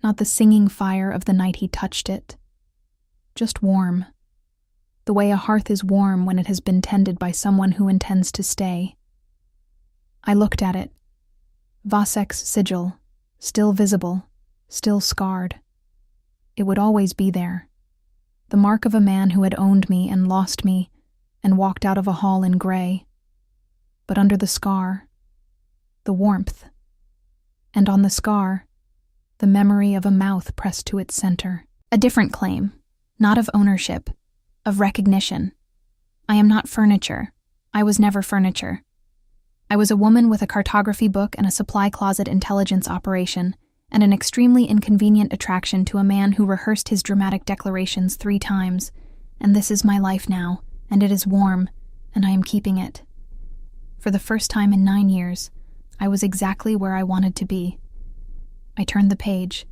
A: not the singing fire of the night he touched it. Just warm. The way a hearth is warm when it has been tended by someone who intends to stay. I looked at it. Vasek's sigil, still visible, still scarred. It would always be there. The mark of a man who had owned me and lost me and walked out of a hall in gray. But under the scar, the warmth. And on the scar, the memory of a mouth pressed to its center. A different claim, not of ownership, of recognition. I am not furniture. I was never furniture. I was a woman with a cartography book and a supply closet intelligence operation, and an extremely inconvenient attraction to a man who rehearsed his dramatic declarations 3 times. And this is my life now, and it is warm, and I am keeping it. For the first time in 9 years, I was exactly where I wanted to be. I turned the page.